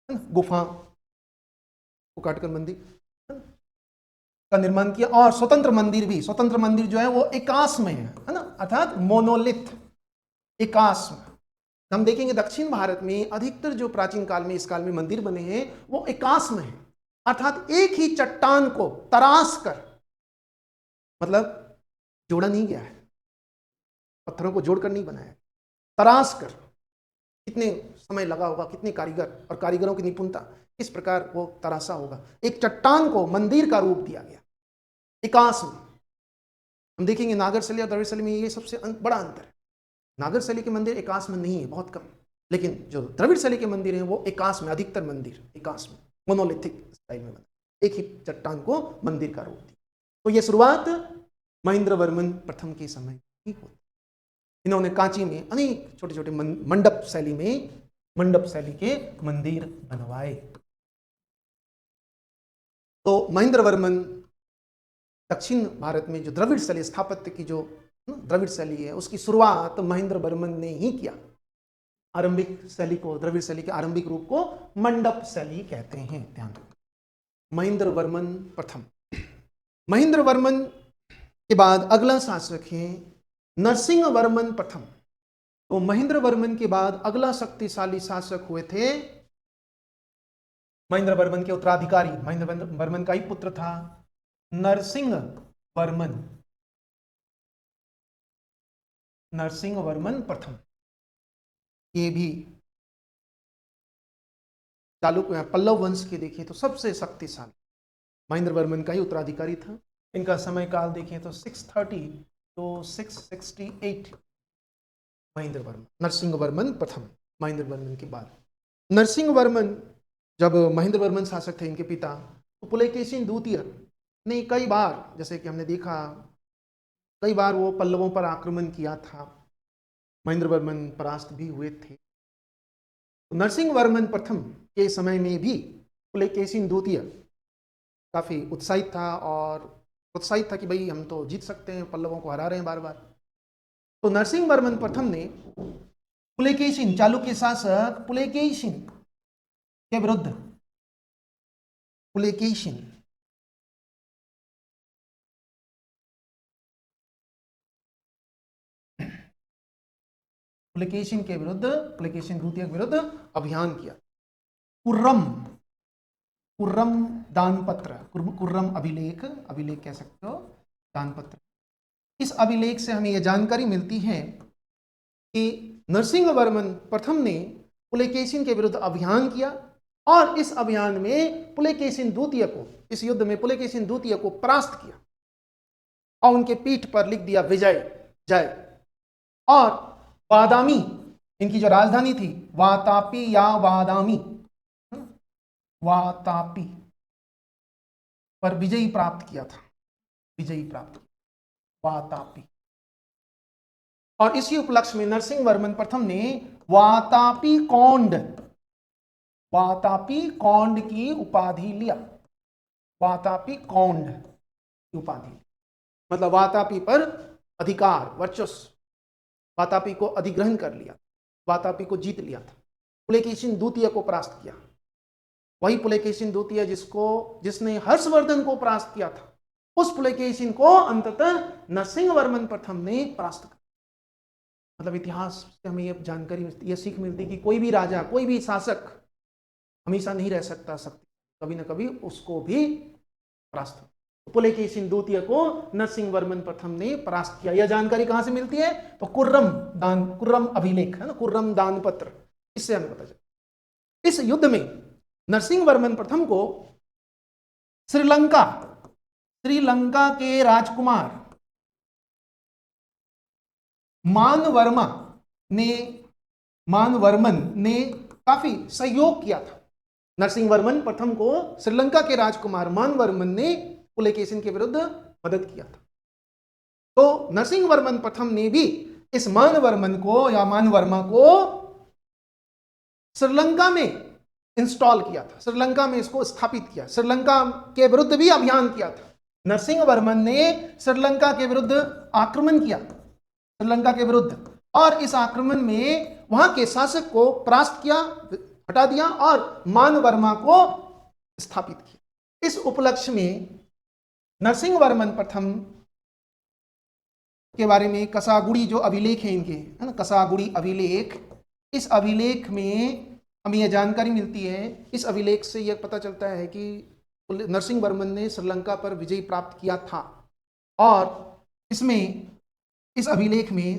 S1: गुफा को काटकर मंदिर का निर्माण किया, और स्वतंत्र मंदिर भी। स्वतंत्र मंदिर जो है वो एकास्म है ना, अर्थात मोनोलिथ, एकास्म। हम देखेंगे दक्षिण भारत में अधिकतर जो प्राचीन काल में, इस काल में मंदिर बने हैं वो एकास्म है, अर्थात एक ही चट्टान को तराश कर, मतलब जोड़ा नहीं गया है, पत्थरों को जोड़कर नहीं बनाया, तराश कर। कितने समय लगा होगा, कितने कारीगर और कारीगरों की निपुणता, इस प्रकार वो तराशा होगा। एक चट्टान को मंदिर का रूप दिया गया विकास में। हम देखेंगे नागर शैली और द्रविड़ शैली में ये सबसे बड़ा अंतर है। नागर शैली के मंदिर एकास में नहीं है, बहुत कम, लेकिन जो द्रविड़ शैली के मंदिर हैं वो एकास में, अधिकतर मंदिर एकास में मोनोलिथिक स्टाइल में बना, एक ही चट्टान को मंदिर का रूप दिया। तो ये शुरुआत महेंद्र वर्मन प्रथम के समय ही होती। इन्होंने कांची में अनेक छोटे छोटे मंडप शैली के मंदिर बनवाए। तो महेंद्र वर्मन दक्षिण भारत में जो द्रविड़ शैली स्थापत्य की जो द्रविड़ शैली है उसकी शुरुआत महेंद्र वर्मन ने ही किया। आरंभिक शैली को, द्रविड़ शैली के आरंभिक रूप को मंडप शैली कहते हैं, ध्यान रखो। महेंद्र वर्मन प्रथम। महेंद्र वर्मन के बाद अगला शासक है नरसिंह वर्मन प्रथम। तो महेंद्र वर्मन के बाद अगला शक्तिशाली शासक हुए थे महेंद्र वर्मन के उत्तराधिकारी, महेंद्र वर्मन का ही पुत्र था नरसिंह वर्मन। नरसिंह वर्मन प्रथम, ये भी चालुक्य पल्लव वंश के देखें तो सबसे शक्तिशाली महेंद्र वर्मन का ही उत्तराधिकारी था। इनका समय काल देखें तो 630 तो 668 महेंद्र वर्मन, नरसिंह वर्मन प्रथम महेंद्र वर्मन के बाद। नरसिंह वर्मन जब महेंद्र वर्मन शासक थे इनके पिता, तो पुलकेशिन द्वितीय ने कई बार, जैसे कि हमने देखा, कई बार वो पल्लवों पर आक्रमण किया था। महेंद्र वर्मन परास्त भी हुए थे। तो नरसिंह वर्मन प्रथम के समय में भी पुलकेशिन द्वितीय काफी उत्साहित था और उत्साहित था कि भाई हम तो जीत सकते हैं, पल्लवों को हरा रहे हैं बार बार। तो नरसिंह वर्मन प्रथम ने पुलकेशिन, चालुक्य शासक पुलकेशिन के विरुद्ध, पुलकेशिन के विरुद्ध, पुलकेशिन द्वितीय के विरुद्ध अभियान किया। कुर्रम दानपत्र, कुर्रम अभिलेख कह सकते हो, दानपत्र। इस अभिलेख से हमें यह जानकारी मिलती है कि नरसिंह वर्मन प्रथम ने पुलकेशिन के विरुद्ध अभियान किया और इस अभियान में पुलकेशिन द्वितीय को, इस युद्ध में पुलकेशिन द्वितीय को परास्त किया और उनके पीठ पर लिख दिया विजय जय। और वादामी, इनकी जो राजधानी थी वातापी या वादामी, वातापी पर विजयी प्राप्त किया था, विजयी प्राप्त, वातापी। और इसी उपलक्ष्य में नरसिंह वर्मन प्रथम ने वातापी कौंड की उपाधि लिया। वातापी कौंड की उपाधि, मतलब वातापी पर अधिकार, वर्चस्व, वातापी को अधिग्रहण कर लिया, वातापी को जीत लिया था। पुलकेशिन द्वितीय को परास्त किया, वही पुलकेशिन द्वितीय जिसने हर्षवर्धन को परास्त किया था, उस पुलकेशिन को अंततः नरसिंह वर्मन प्रथम ने परास्त किया। मतलब इतिहास से हमें यह जानकारी मिलती, यह सीख मिलती कि कोई भी राजा, कोई भी शासक हमेशा नहीं रह सकता शक्ति, कभी ना कभी उसको भी परास्त। पुलकेशिन द्वितीय को नरसिंह वर्मन प्रथम ने परास्त किया। यह जानकारी कहां से मिलती है? तो कुर्रम अभिलेख है ना, कुर्रम दानपत्र, इससे हमें पता चला। इस युद्ध में नरसिंह वर्मन प्रथम को श्रीलंका के राजकुमार मानवर्मन ने काफी सहयोग किया था। नरसिंह वर्मन प्रथम को श्रीलंका के राजकुमार मानवर्मन ने पुलकेशिन के विरुद्ध मदद किया था। तो नरसिंह वर्मन प्रथम ने भी इस मानवर्मा को श्रीलंका में इंस्टॉल किया था, श्रीलंका में इसको स्थापित किया, श्रीलंका के विरुद्ध भी अभियान किया था। नरसिंह वर्मन ने श्रीलंका के विरुद्ध आक्रमण किया, श्रीलंका के विरुद्ध, और इस आक्रमण में वहां के शासक को परास्त किया, हटा दिया और मानवर्मा को स्थापित किया। इस उपलक्ष्य में नरसिंह वर्मन प्रथम के बारे में कसागुड़ी जो अभिलेख है इनके, है ना, कसागुड़ी अभिलेख, इस अभिलेख में हमें यह जानकारी मिलती है, इस अभिलेख से यह पता चलता है कि नरसिंह वर्मन ने श्रीलंका पर विजय प्राप्त किया था। और इसमें, इस अभिलेख में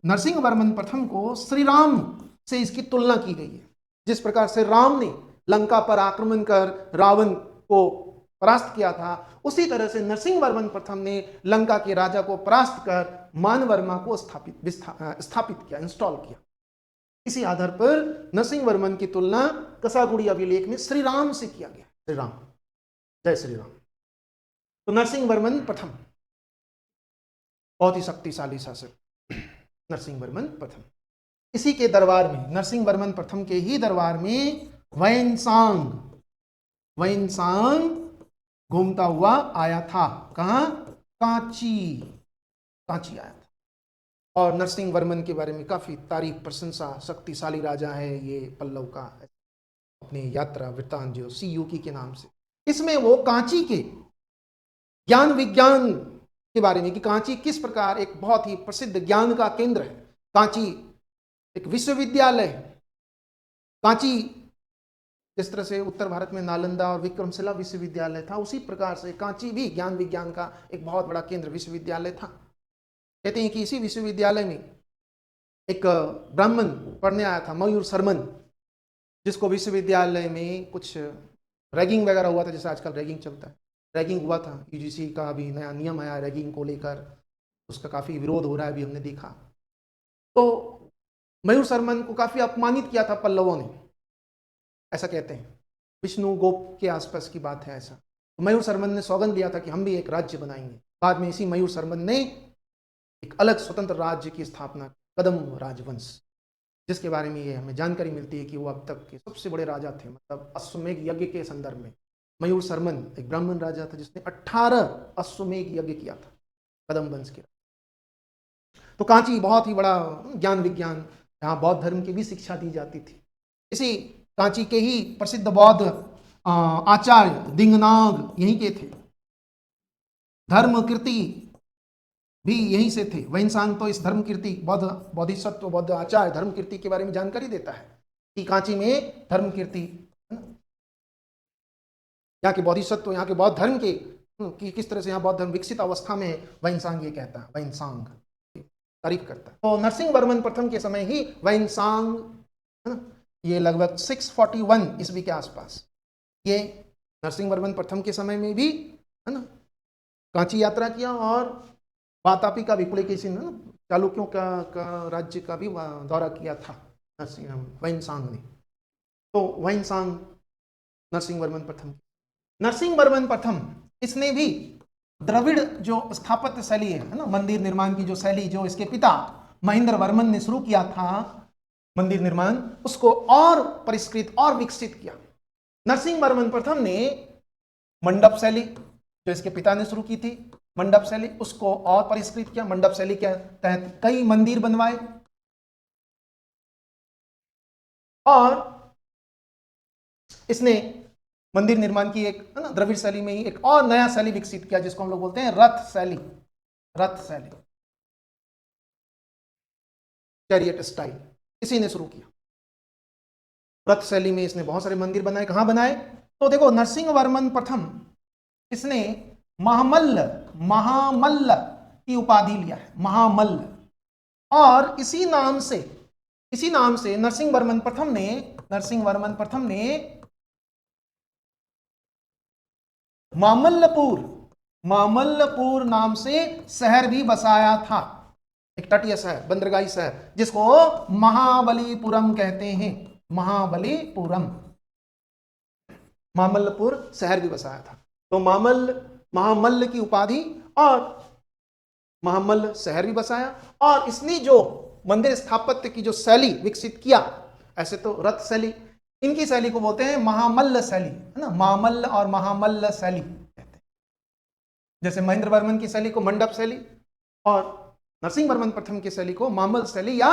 S1: नरसिंहवर्मन प्रथम को श्री राम से इसकी तुलना की गई है। जिस प्रकार से राम ने लंका पर आक्रमण कर रावण को परास्त किया था, उसी तरह से नरसिंहवर्मन प्रथम ने लंका के राजा को परास्त कर मानवर्मा को स्थापित किया, इंस्टॉल किया। इसी आधार पर नरसिंहवर्मन की तुलना कसागुड़ी अभिलेख में श्री राम से किया गया। श्री राम, जय श्री राम। तो नरसिंहवर्मन प्रथम बहुत ही शक्तिशाली शासक, नरसिंहवर्मन प्रथम। इसी के दरबार में, नरसिंहवर्मन प्रथम के ही दरबार में वैनसांग घूमता हुआ आया था। कहां? कांची आया था। और नरसिंहवर्मन के बारे में काफी तारीफ, प्रशंसा, शक्तिशाली राजा है ये पल्लव का, अपनी यात्रा वृत्तांत जो सीयूकी के नाम से, इसमें वो कांची के ज्ञान विज्ञान के बारे में कि कांची किस प्रकार एक बहुत ही प्रसिद्ध ज्ञान का केंद्र है। कांची एक विश्वविद्यालय है। कांची जिस तरह से उत्तर भारत में नालंदा और विक्रमशिला विश्वविद्यालय था, उसी प्रकार से कांची भी ज्ञान विज्ञान का एक बहुत बड़ा केंद्र विश्वविद्यालय था। कहते हैं कि इसी विश्वविद्यालय में एक ब्राह्मण पढ़ने आया था, मयूर शर्मन, जिसको विश्वविद्यालय में कुछ रैगिंग वगैरह हुआ था, जैसे आजकल रैगिंग चलता है। रैगिंग हुआ था, यूजीसी का अभी नया नियम आया रैगिंग को लेकर, उसका काफी विरोध हो रहा है, अभी हमने देखा। तो मयूर शर्मन को काफी अपमानित किया था पल्लवों ने, ऐसा कहते हैं। विष्णु गोप के आसपास की बात है ऐसा। तो मयूर शर्मन ने सौगंध लिया था कि हम भी एक राज्य बनाएंगे। बाद में इसी मयूर शर्मन ने एक अलग स्वतंत्र राज्य की स्थापना, कदम राजवंश, जिसके बारे में ये हमें जानकारी मिलती है कि वो अब तक के सबसे बड़े राजा थे। मतलब अश्वमेघ यज्ञ के संदर्भ में मयूर शर्मन एक ब्राह्मण राजा था जिसने 18 अश्वमेघ यज्ञ किया था कदम वंश के। तो कांची बहुत ही बड़ा ज्ञान विज्ञान, यहाँ बौद्ध धर्म की भी शिक्षा दी जाती थी। इसी कांची के ही प्रसिद्ध बौद्ध आचार्य दिंगनाग यहीं के थे। धर्मकीर्ति भी यहीं से थे। वैनसांग तो इस धर्मकीर्ति बोधिसत्व बौद्ध आचार्य धर्मकीर्ति के बारे में जानकारी देता है कि कांची में धर्मकीर्ति, यहाँ के बोधिसत्व, यहाँ के बौद्ध धर्म के कि किस तरह से यहाँ बौद्ध धर्म विकसित अवस्था में है, वैनसांग ये कहता है, वैनसांग तारीफ करता है। तो नरसिंहवर्मन प्रथम के समय ही वैनसांग, ये लगभग 641 ईस्वी के आसपास, ये नरसिंहवर्मन प्रथम के समय में भी है ना कांची यात्रा किया और वातापी का भी, पुलकेशिन चालुक्यों का राज्य का भी दौरा किया था वैनसांग ने। तो वैनसांग नरसिंहवर्मन प्रथम, नरसिंहवर्मन प्रथम इसने भी द्रविड़ जो स्थापत्य शैली है ना, मंदिर निर्माण की जो शैली जो इसके पिता महेंद्र वर्मन ने शुरू किया था मंदिर निर्माण, उसको और परिष्कृत और विकसित किया। नरसिंहवर्मन प्रथम ने मंडप शैली जो इसके पिता ने शुरू की थी, मंडप शैली, उसको और परिष्कृत किया। मंडप शैली के तहत कई मंदिर बनवाए और इसने मंदिर निर्माण की एक है ना द्रविड़ शैली में ही एक और नया शैली विकसित किया जिसको हम लोग बोलते हैं रथ शैली। रथ शैली, चैरियट स्टाइल, इसी ने शुरू किया। रथ शैली में इसने बहुत सारे मंदिर बनाए। कहां बनाए? तो देखो नरसिंहवर्मन प्रथम इसने महामल्ल की उपाधि लिया है, महामल्ल। और इसी नाम से नरसिंहवर्मन प्रथम ने मामल्लपुर नाम से शहर भी बसाया था, एक तटीय शहर, बंदरगाही शहर, जिसको महाबलीपुरम कहते हैं। मामल्लपुर शहर भी बसाया था। तो महामल्ल की उपाधि और महामल्ल शहर भी बसाया। और इसने जो मंदिर स्थापत्य की जो शैली विकसित किया, ऐसे तो रथ शैली, इनकी शैली को बोलते हैं महामल्ल शैली, है ना, मामल्ल और महामल्ल शैली कहते हैं। जैसे महेंद्र वर्मन की शैली को मंडप शैली और नरसिंहवर्मन प्रथम की शैली को मामल्ल शैली या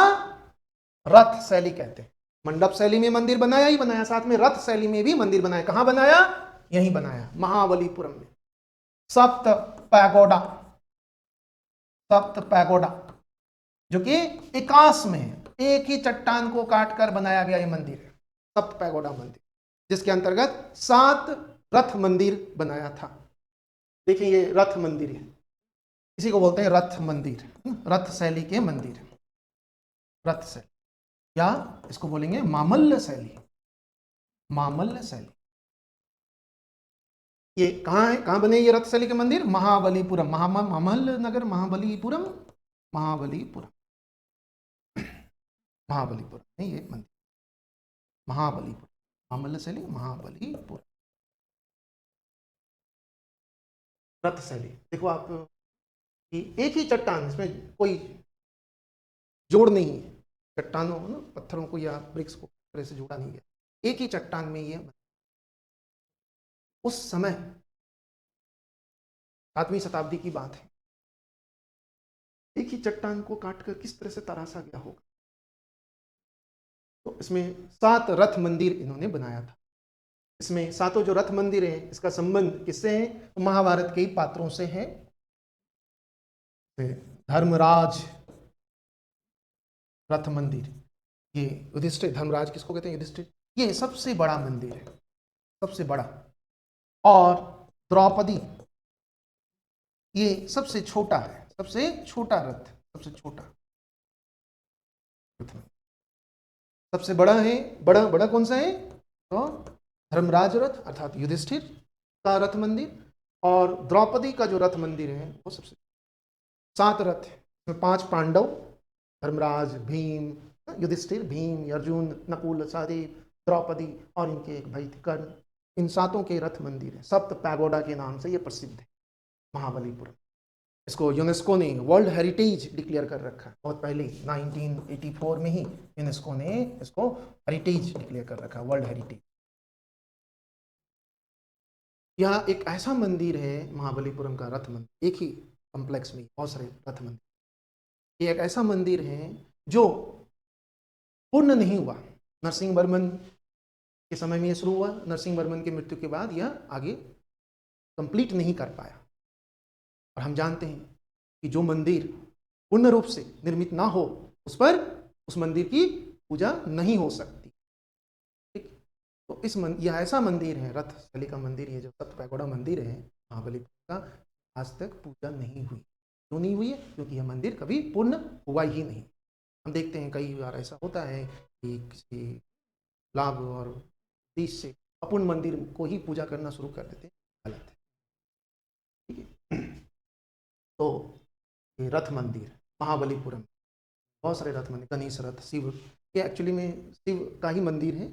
S1: रथ शैली कहते हैं। मंडप शैली में मंदिर बनाया ही बनाया, साथ में रथ शैली में भी मंदिर बनाया। कहां बनाया? यहीं बनाया, महाबलीपुरम में। सप्त पैगोडा जो कि एकाश में है, एक ही चट्टान को काटकर बनाया गया ये मंदिर है, सप्त पैगोडा मंदिर, जिसके अंतर्गत 7 रथ मंदिर बनाया था। देखिए ये रथ मंदिर है, इसी को बोलते हैं रथ मंदिर, रथ शैली के मंदिर। रथ शैली, या इसको बोलेंगे मामल्ल शैली। मामल्ल शैली ये कहाँ है, कहाँ बने ये रथ शैली के मंदिर? महाबलीपुरम, मामल्ल नगर, महाबलीपुरम, महाबलीपुरम, महाबलीपुरम में ये मंदिर, महाबलीपुरम, मामल्ल शैली महाबलीपुरम। रथ शैली देखो आप कि एक ही चट्टान, इसमें कोई जोड़ नहीं है, चट्टानों ना पत्थरों को या ब्रिक्स को तरह से जोड़ा नहीं गया, एक ही चट्टान में ये। उस समय 7वीं शताब्दी की बात है, एक ही चट्टान को काटकर किस तरह से तराशा गया होगा। तो इसमें 7 रथ मंदिर इन्होंने बनाया था। इसमें सातों जो रथ मंदिर हैं, इसका संबंध किससे है? तो महाभारत के ही पात्रों से है। धर्मराज रथ मंदिर, ये युधिष्ठिर, धर्मराज किसको कहते हैं? युधिष्ठिर। ये सबसे बड़ा मंदिर है, सबसे बड़ा। और द्रौपदी ये सबसे छोटा है, सबसे छोटा रथ, सबसे छोटा। सबसे बड़ा है, बड़ा बड़ा कौन सा है? तो धर्मराज रथ अर्थात युधिष्ठिर का रथ मंदिर, और द्रौपदी का जो रथ मंदिर है वो सबसे। 7 रथ है, इसमें 5 पांडव, धर्मराज, भीम, युधिष्ठिर, भीम, अर्जुन, नकुल, सहदेव, द्रौपदी और इनके एक भाई कर्ण। इन 7 के रथ मंदिर है। सप्त पैगोडा के नाम से ये प्रसिद्ध है महाबलीपुरम। इसको यूनेस्को ने वर्ल्ड हेरिटेज डिक्लेयर कर रखा है, बहुत पहले 1984 में ही यूनेस्को ने इसको हेरिटेज डिक्लेयर कर रखा है, वर्ल्ड हेरिटेज। यह एक ऐसा मंदिर है, महाबलीपुरम का रथ मंदिर, एक ही कॉम्प्लेक्स में बहुत सारे रथ मंदिर। ये एक ऐसा मंदिर है जो पूर्ण नहीं हुआ। नरसिंह वर्मन के समय में ये शुरू हुआ, नरसिंह वर्मन की मृत्यु के बाद यह आगे कंप्लीट नहीं कर पाया। और हम जानते हैं कि जो मंदिर पूर्ण रूप से निर्मित ना हो, उस पर उस मंदिर की पूजा नहीं हो सकती। ठीक, तो यह ऐसा मंदिर है, रथ शैली का मंदिर, ये जो सप्त पैगोडा मंदिर है महाबलीपुरम का, आज तक पूजा नहीं हुई। क्यों नहीं हुई है? क्योंकि यह मंदिर कभी पूर्ण हुआ ही नहीं। हम देखते हैं कई बार ऐसा होता है कि किसी लाभ और उद्देश्य से अपूर्ण मंदिर को ही पूजा करना शुरू कर देते हैं, गलत है। ठीक है, तो ये रथ मंदिर महाबलीपुरम, बहुत सारे रथ मंदिर, गणेश रथ, शिव, ये एक्चुअली में शिव का ही मंदिर है,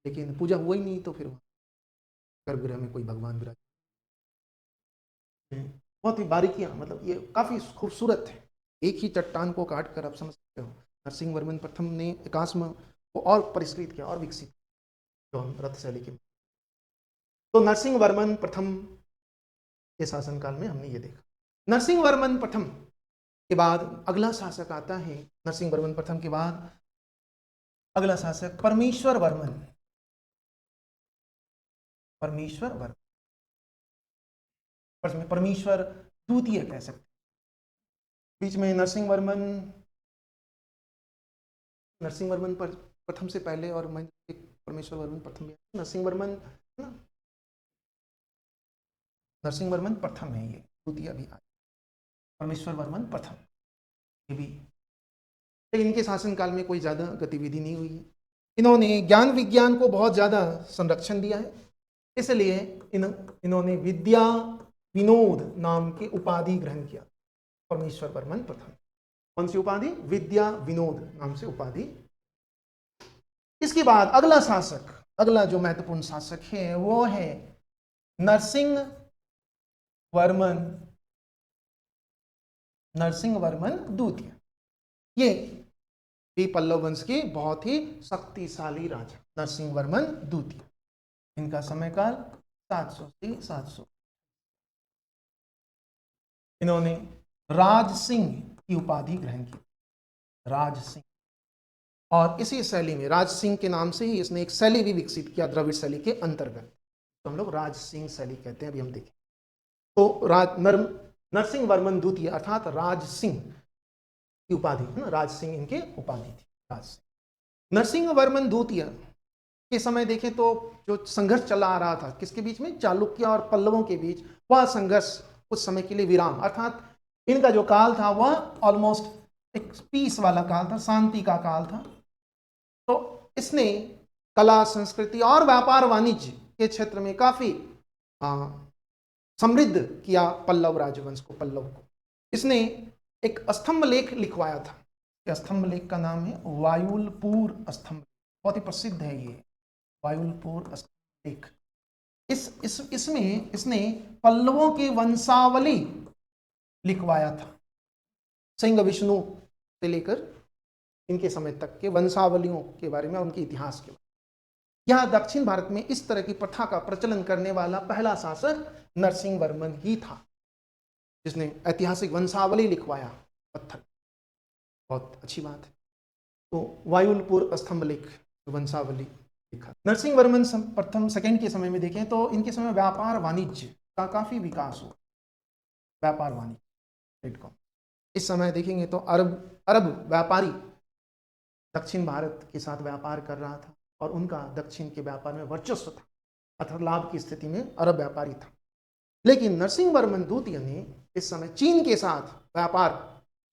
S1: लेकिन पूजा हुआ ही नहीं, तो फिर गर्भगृह में कोई भगवान विराज। बहुत ही बारीकियां, मतलब ये काफी खूबसूरत है। एक ही चट्टान को काट कर आप समझ सकते हो, नरसिंह वर्मन प्रथम ने एकास्म को और परिष्कृत किया और विकसित किया रथ शैली के। तो नरसिंह वर्मन प्रथम के शासनकाल में हमने ये देखा। नरसिंह वर्मन प्रथम के बाद अगला शासक आता है, नरसिंह वर्मन प्रथम के बाद अगला शासक परमेश्वर वर्मन। परमेश्वर वर्मन, परमेश्वर द्वितीय कह सकते। बीच में नरसिंह वर्मन प्रथम से पहले, और मैं परमेश्वर वर्मन प्रथम, नरसिंह वर्मन प्रथम है, ये द्वितीय भी आया, परमेश्वर वर्मन प्रथम ये भी। इनके शासनकाल में कोई ज्यादा गतिविधि नहीं हुई है। इन्होंने ज्ञान विज्ञान को बहुत ज्यादा संरक्षण दिया है, इसलिए इन्होंने विद्या विनोद नाम की उपाधि ग्रहण किया। परमेश्वर वर्मन प्रथम, कौन सी उपाधि? विद्या विनोद नाम से उपाधि। इसके बाद अगला शासक, अगला जो महत्वपूर्ण शासक है वो है नरसिंह वर्मन द्वितीय। ये भी पल्लव वंश के बहुत ही शक्तिशाली राजा नरसिंह वर्मन द्वितीय। इनका समयकाल 700 से 700। इन्होंने राज सिंह की उपाधि ग्रहण की, राज सिंह। और इसी शैली में, राज सिंह के नाम से ही इसने एक शैली भी विकसित किया द्रविड़ शैली के अंतर्गत, तो हम लोग राज सिंह शैली कहते हैं। अभी हम देखें तो नरसिंह वर्मन द्वितीय अर्थात राज सिंह की उपाधि है ना, राज सिंह इनके उपाधि थी, राज सिंह। नरसिंह वर्मन द्वितीय के समय देखें तो जो संघर्ष चला आ रहा था किसके बीच में? चालुक्य और पल्लवों के बीच। वह संघर्ष कुछ समय के लिए विराम, अर्थात इनका जो काल था वह ऑलमोस्ट एक पीस वाला काल था, शांति का काल था। तो इसने कला, संस्कृति और व्यापार वाणिज्य के क्षेत्र में काफी समृद्ध किया पल्लव राजवंश को, पल्लव को। इसने एक स्तंभ लेख लिखवाया था। स्तंभ लेख का नाम है वायुलपुर स्तंभ, बहुत ही प्रसिद्ध है ये वायुलपुर स्तंभ लेख। इसमें इसने पल्लवों की वंशावली लिखवाया था, सिंह विष्णु से लेकर इनके समय तक के वंशावलियों के बारे में, उनके इतिहास के बारे में। यह दक्षिण भारत में इस तरह की प्रथा का प्रचलन करने वाला पहला शासक नरसिंह वर्मन ही था, जिसने ऐतिहासिक वंशावली लिखवाया पत्थर। बहुत अच्छी बात है। तो वायुलपुर स्तंभ लेख, वंशावली लिखा। नरसिंह वर्मन प्रथम सेकंड के समय में देखें तो इनके समय व्यापार वाणिज्य का काफी विकास हुआ। व्यापार वाणिज्य इस समय देखेंगे तो अरब व्यापारी दक्षिण भारत के साथ व्यापार कर रहा था और उनका दक्षिण के व्यापार में वर्चस्व था, अर्थात लाभ की स्थिति में अरब व्यापारी था। लेकिन नरसिंह वर्मन द्वितीय ने इस समय चीन के साथ व्यापार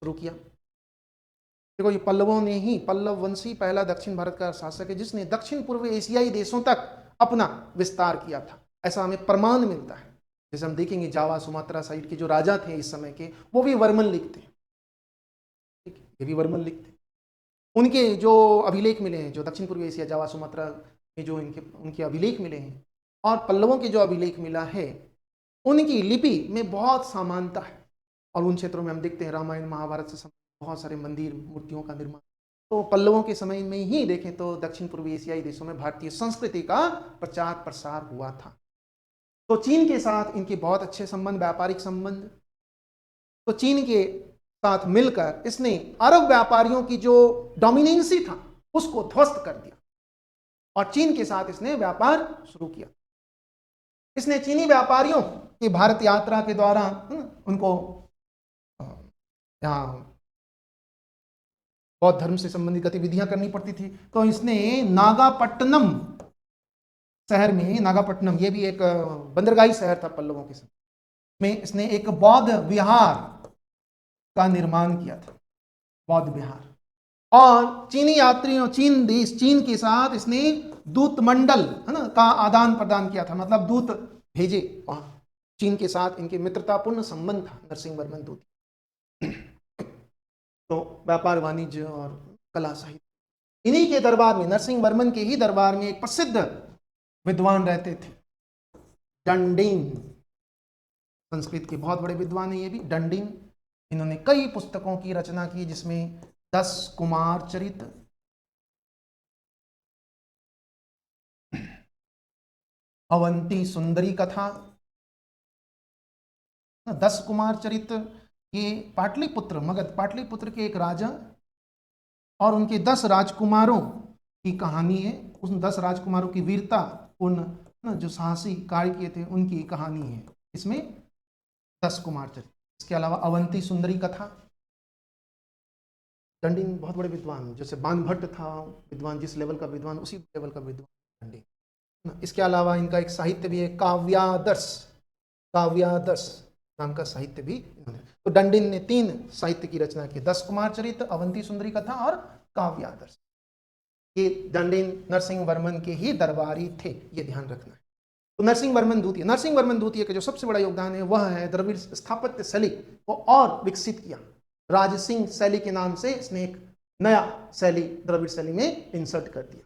S1: शुरू किया। देखो, ये पल्लवों ने ही, पल्लव वंशी पहला दक्षिण भारत का शासक है जिसने दक्षिण पूर्व एशियाई देशों तक अपना विस्तार किया था, ऐसा हमें प्रमाण मिलता है। जैसे हम देखेंगे जावा सुमात्रा साइड के जो राजा थे इस समय के, वो भी वर्मन लिखते हैं, ये भी वर्मन लिखते हैं। उनके जो अभिलेख मिले हैं, जो दक्षिण पूर्व एशिया जावा सुमात्रा में जो उनके अभिलेख मिले हैं और पल्लवों के जो अभिलेख मिला है, उनकी लिपि में बहुत समानता है। और उन क्षेत्रों में हम देखते हैं रामायण महाभारत से बहुत सारे मंदिर, मूर्तियों का निर्माण। तो पल्लवों के समय में ही देखें तो दक्षिण पूर्व एशियाई देशों में भारतीय संस्कृति का प्रचार प्रसार हुआ था। तो चीन के साथ इनके बहुत अच्छे संबंध, व्यापारिक संबंध। तो चीन के साथ मिलकर इसने अरब व्यापारियों की जो डोमिनेंसी था उसको ध्वस्त कर दिया और चीन के साथ इसने व्यापार शुरू किया। इसने चीनी व्यापारियों की भारत यात्रा के दौरान उनको यहाँ बौद्ध धर्म से संबंधित गतिविधियां करनी पड़ती थी, तो इसने नागापट्टनम शहर में, नागापट्टनम ये भी एक बंदरगाही शहर था पल्लवों के समय में, इसने एक बौद्ध विहार का निर्माण किया था, बौद्ध विहार। और चीनी यात्रियों, चीन के साथ इसने दूत मंडल है ना का आदान प्रदान किया था, मतलब दूत भेजे वहां। चीन के साथ इनके मित्रतापूर्ण संबंध था नरसिंह वर्मन दूत। तो व्यापार वाणिज्य और कला साहित्य, इन्हीं के दरबार में, नरसिंह वर्मन के ही दरबार में एक प्रसिद्ध विद्वान रहते थे, डंडिन। संस्कृत के बहुत बड़े विद्वान है ये भी, डंडिन। इन्होंने कई पुस्तकों की रचना की, जिसमें 10 कुमार चरित, अवंती सुंदरी कथा, 10 कुमार चरित, ये पाटलिपुत्र, मगध पाटलिपुत्र के एक राजा और उनके 10 राजकुमारों की कहानी है। उन 10 राजकुमारों की वीरता, उन जो साहसी कार्य किए थे उनकी कहानी है इसमें 10 कुमार चरित। इसके अलावा अवंती सुंदरी कथा। डंडिन बहुत बड़े विद्वान, जैसे बाणभट्ट था विद्वान, जिस लेवल का विद्वान उसी लेवल का विद्वान डंडिन। इसके अलावा इनका एक साहित्य भी है, काव्यादर्श, काव्यादर्श नाम का साहित्य भी। तो डंडिन ने 3 साहित्य की रचना की, 10 कुमार चरित, अवंती सुंदरी कथा और काव्यादर्श। ये डंडिन नरसिंह वर्मन के ही दरबारी थे, ये ध्यान रखना है। तो नरसिंह वर्मन द्वितीय का जो सबसे बड़ा योगदान है वह है द्रविड़ स्थापत्य शैली को और विकसित किया। राजसिंह शैली के नाम से इसने एक नया शैली द्रविड़ शैली में इंसर्ट कर दिया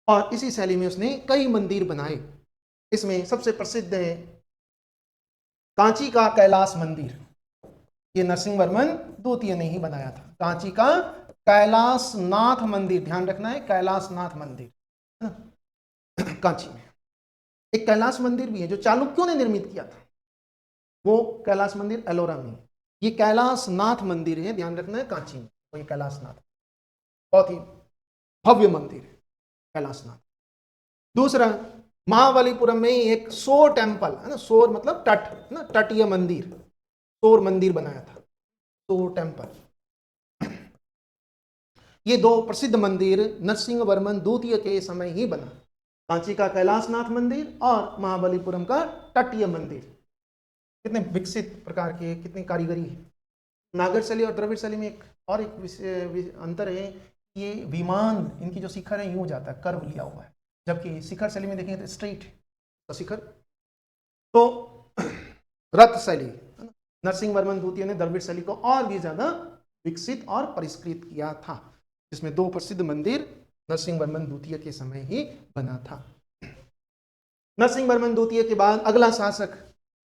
S1: और इसी शैली में उसने कई मंदिर बनाए। इसमें सबसे प्रसिद्ध है कांची का कैलाश मंदिर। ये नरसिंह वर्मन द्वितीय ने ही बनाया था, कांची का कैलाशनाथ मंदिर। ध्यान रखना है, कैलाशनाथ मंदिर है ना, कांची में। एक कैलाश मंदिर भी है जो चालुक्यों ने निर्मित किया था, वो कैलाश मंदिर एलोरा में। ये कैलाशनाथ मंदिर है, ध्यान रखना है, कांची में। तो ये कैलाशनाथ बहुत ही भव्य मंदिर है, कैलाशनाथ। दूसरा, महाबलीपुरम में एक सोर टेम्पल है ना, सोर मतलब तट है ना, तटीय मंदिर, सोर मंदिर बनाया था, सोर टेम्पल। ये 2 प्रसिद्ध मंदिर नरसिंह वर्मन द्वितीय के समय ही बना, कांची का कैलाशनाथ मंदिर और महाबलीपुरम का तटीय मंदिर। कितने विकसित प्रकार के, कितनी कारीगरी है। नागर शैली और द्रविड़ शैली में एक और एक अंतर है, ये विमान इनकी जो शिखर है यूं जाता है, कर्व लिया हुआ है, जबकि शिखर शैली में देखेंगे तो स्ट्रेट तो शिखर। तो रथ शैली नरसिंह वर्मन द्वितीय ने द्रविड़ शैली को और भी ज्यादा विकसित और परिष्कृत किया था, जिसमें 2 प्रसिद्ध मंदिर नरसिंह वर्मन द्वितीय के समय ही बना था। नरसिंह वर्मन द्वितीय के बाद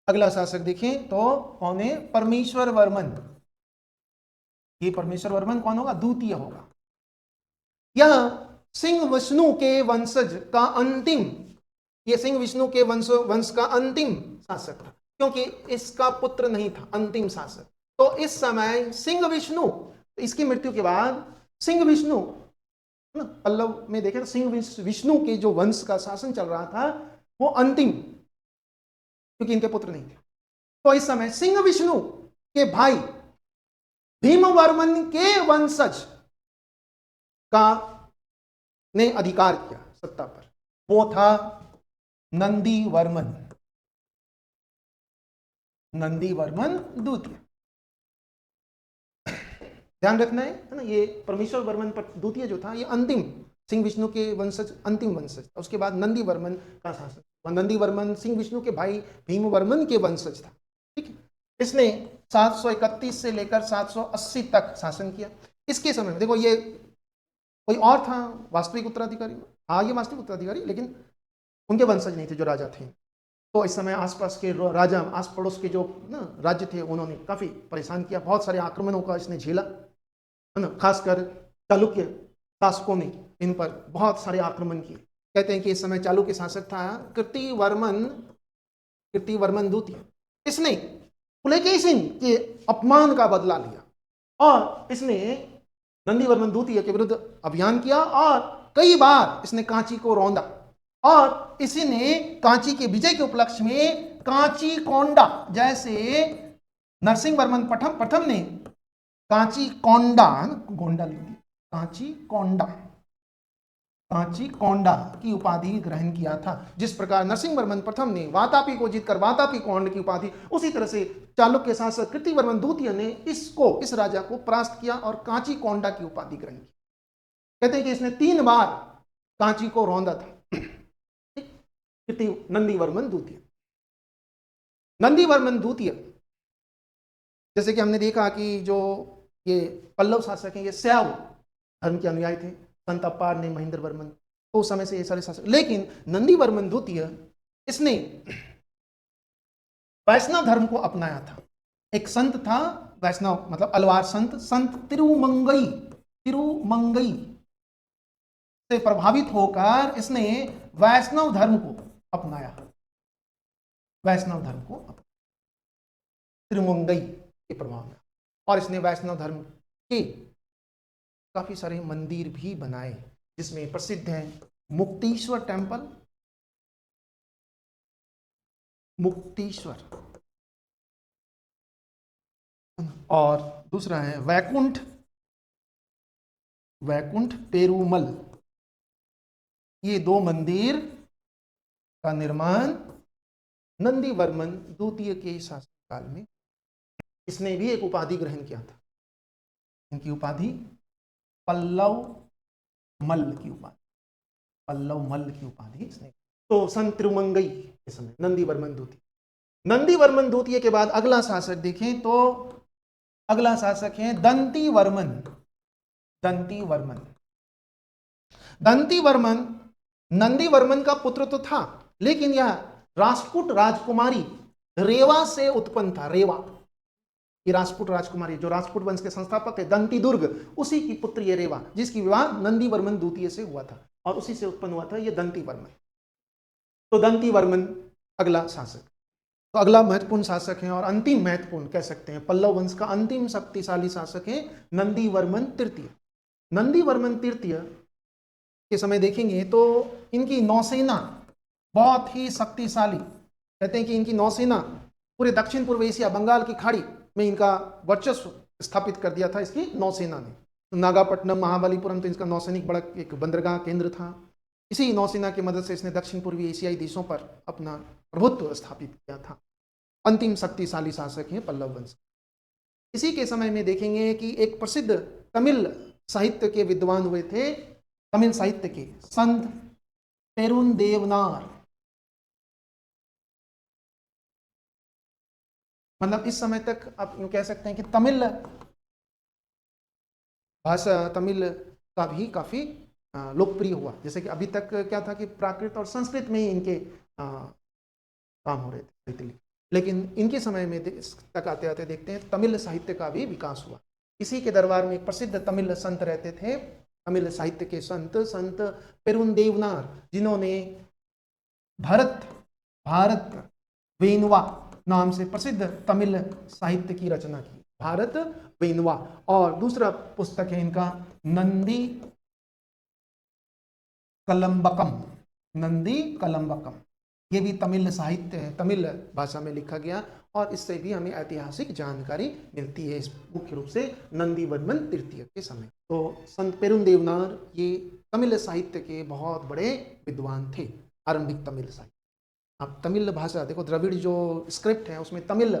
S1: अगला शासक देखें तो कौन है? परमेश्वर वर्मन। ये परमेश्वर वर्मन कौन होगा? द्वितीय होगा। यह सिंह विष्णु के वंशज का अंतिम, ये सिंह विष्णु के वंश का अंतिम शासक था, क्योंकि इसका पुत्र नहीं था, अंतिम शासक। तो इस समय सिंह विष्णु, इसकी मृत्यु के बाद सिंह विष्णु, पल्लव में देखें तो सिंह विष्णु के जो वंश का शासन चल रहा था वो अंतिम, क्योंकि इनके पुत्र नहीं थे। तो इस समय सिंह विष्णु के भाई भीमवर्मन के वंशज का ने अधिकार किया सत्ता पर, वो था नंदी वर्मन द्वितीय। ध्यान रखना है ना, ये परमेश्वर वर्मन द्वितीय जो था ये अंतिम सिंह विष्णु के वंशज, अंतिम वंशज। उसके बाद नंदी वर्मन का शासन, नंदी वर्मन सिंह विष्णु के भाई भीमवर्मन के वंशज था। ठीक है, इसने 731 से लेकर 780 तक शासन किया। इसके समय में देखो ये कोई और था वास्तविक उत्तराधिकारी, हाँ ये वास्तविक उत्तराधिकारी, लेकिन उनके वंशज नहीं थे जो राजा थे। तो इस समय आसपास के राजा, आस पड़ोस के जो ना राज्य थे, उन्होंने काफी परेशान किया, बहुत सारे आक्रमणों का इसने झेला, है ना। खासकर चालुक्य शासकों ने इन पर बहुत सारे आक्रमण किए। कहते हैं कि इस समय चालुक्य शासक था कीर्तिवर्मन द्वितीय। इसने पुलकेशिन के अपमान का बदला लिया और इसने नंदीवर्मन द्वितीय के विरुद्ध अभियान किया और कई बार इसने कांची को रौंदा, और इसी ने कांची के विजय के उपलक्ष्य में कांची कोंडा, जैसे नरसिंह वर्मन प्रथम ने कांची कोंडा, गोंडा लिख दिया, कांची कोंडा की उपाधि ग्रहण किया था। जिस प्रकार नरसिंह वर्मन प्रथम ने वातापी को जीतकर वातापी कोंड की उपाधि, उसी तरह से चालुक्य शासक कीर्तिवर्मन द्वितीय ने इस राजा को परास्त किया और कांची कोंडा की उपाधि ग्रहण की। कहते हैं कि इसने 3 बार कांची को रौंदा था। नंदीवर्मन द्वितीय, जैसे कि हमने देखा कि जो ये पल्लव शासक हैं ये शैव धर्म के अनुयायी थे, संत अपार ने, महेंद्र वर्मन, तो उस समय से ये सारे शासक। लेकिन नंदीवर्मन द्वितीय इसने वैष्णव धर्म को अपनाया था। एक संत था वैष्णव, मतलब अलवार संत तिरुमंगई से प्रभावित होकर इसने वैष्णव धर्म को अपनाया, तिरुमंगई के प्रभाव में, और इसने वैष्णव धर्म के काफी सारे मंदिर भी बनाए, जिसमें प्रसिद्ध है मुक्तेश्वर टेम्पल, और दूसरा है वैकुंठ पेरुमल। ये 2 मंदिर का निर्माण नंदीवर्मन द्वितीय के शासनकाल में, इसने भी एक उपाधि ग्रहण किया था। इनकी उपाधि पल्लव मल की उपाधि इसने। तो संत तिरुमंगई के समय नंदीवर्मन द्वितीय के बाद अगला शासक देखें तो अगला शासक है दंतीवर्मन नंदीवर्मन का पुत्र तो था, लेकिन यह राजपूत राजकुमारी रेवा से उत्पन्न था। ये राजपूत राजकुमारी, जो राजपूत वंश के संस्थापक थे दंती दुर्ग, उसी की पुत्र ये रेवा, जिसकी विवाह नंदीवर्मन द्वितीय से हुआ था, और उसी से उत्पन्न हुआ था ये दंतीवर्मन। तो दंतीवर्मन अगला शासक, तो अगला महत्वपूर्ण शासक है और अंतिम महत्वपूर्ण कह सकते हैं, पल्लव वंश का अंतिम शक्तिशाली शासक है नंदीवर्मन तृतीय के समय देखेंगे तो इनकी नौसेना बहुत ही शक्तिशाली। कहते हैं कि इनकी नौसेना पूरे दक्षिण पूर्व एशिया, बंगाल की खाड़ी में इनका वर्चस्व स्थापित कर दिया था इसकी नौसेना ने। तो नागापट्टनम, महाबलीपुरम तो इसका नौसैनिक बड़ा एक बंदरगाह केंद्र था। इसी नौसेना की मदद से इसने दक्षिण पूर्वी एशियाई देशों पर अपना प्रभुत्व स्थापित किया था। अंतिम शक्तिशाली शासक हैं पल्लव वंश। इसी के समय में देखेंगे कि एक प्रसिद्ध तमिल साहित्य के विद्वान हुए थे, तमिल साहित्य के संत पेरुंदेवनार। मतलब इस समय तक आप यूं कह सकते हैं कि तमिल भाषा, तमिल का भी काफी लोकप्रिय हुआ। जैसे कि अभी तक क्या था कि प्राकृत और संस्कृत में ही इनके काम हो रहे थे, लेकिन इनके समय में तक आते आते देखते हैं तमिल साहित्य का भी विकास हुआ। इसी के दरबार में एक प्रसिद्ध तमिल संत रहते थे, तमिल साहित्य के संत पेरुंदेवनार, जिन्होंने भारत वेनुवा नाम से प्रसिद्ध तमिल साहित्य की रचना की, भारत वेनुवा। और दूसरा पुस्तक है इनका नंदी कलम्बकम, नंदी कलम्बकम। ये भी तमिल साहित्य है, तमिल भाषा में लिखा गया, और इससे भी हमें ऐतिहासिक जानकारी मिलती है, मुख्य रूप से नंदीवर्मन तृतीय के समय। तो संत पेरुंदेवनार ये तमिल साहित्य के बहुत बड़े विद्वान थे, आरंभिक तमिल साहित्य। अब तमिल भाषा देखो, द्रविड़ जो स्क्रिप्ट है उसमें तमिल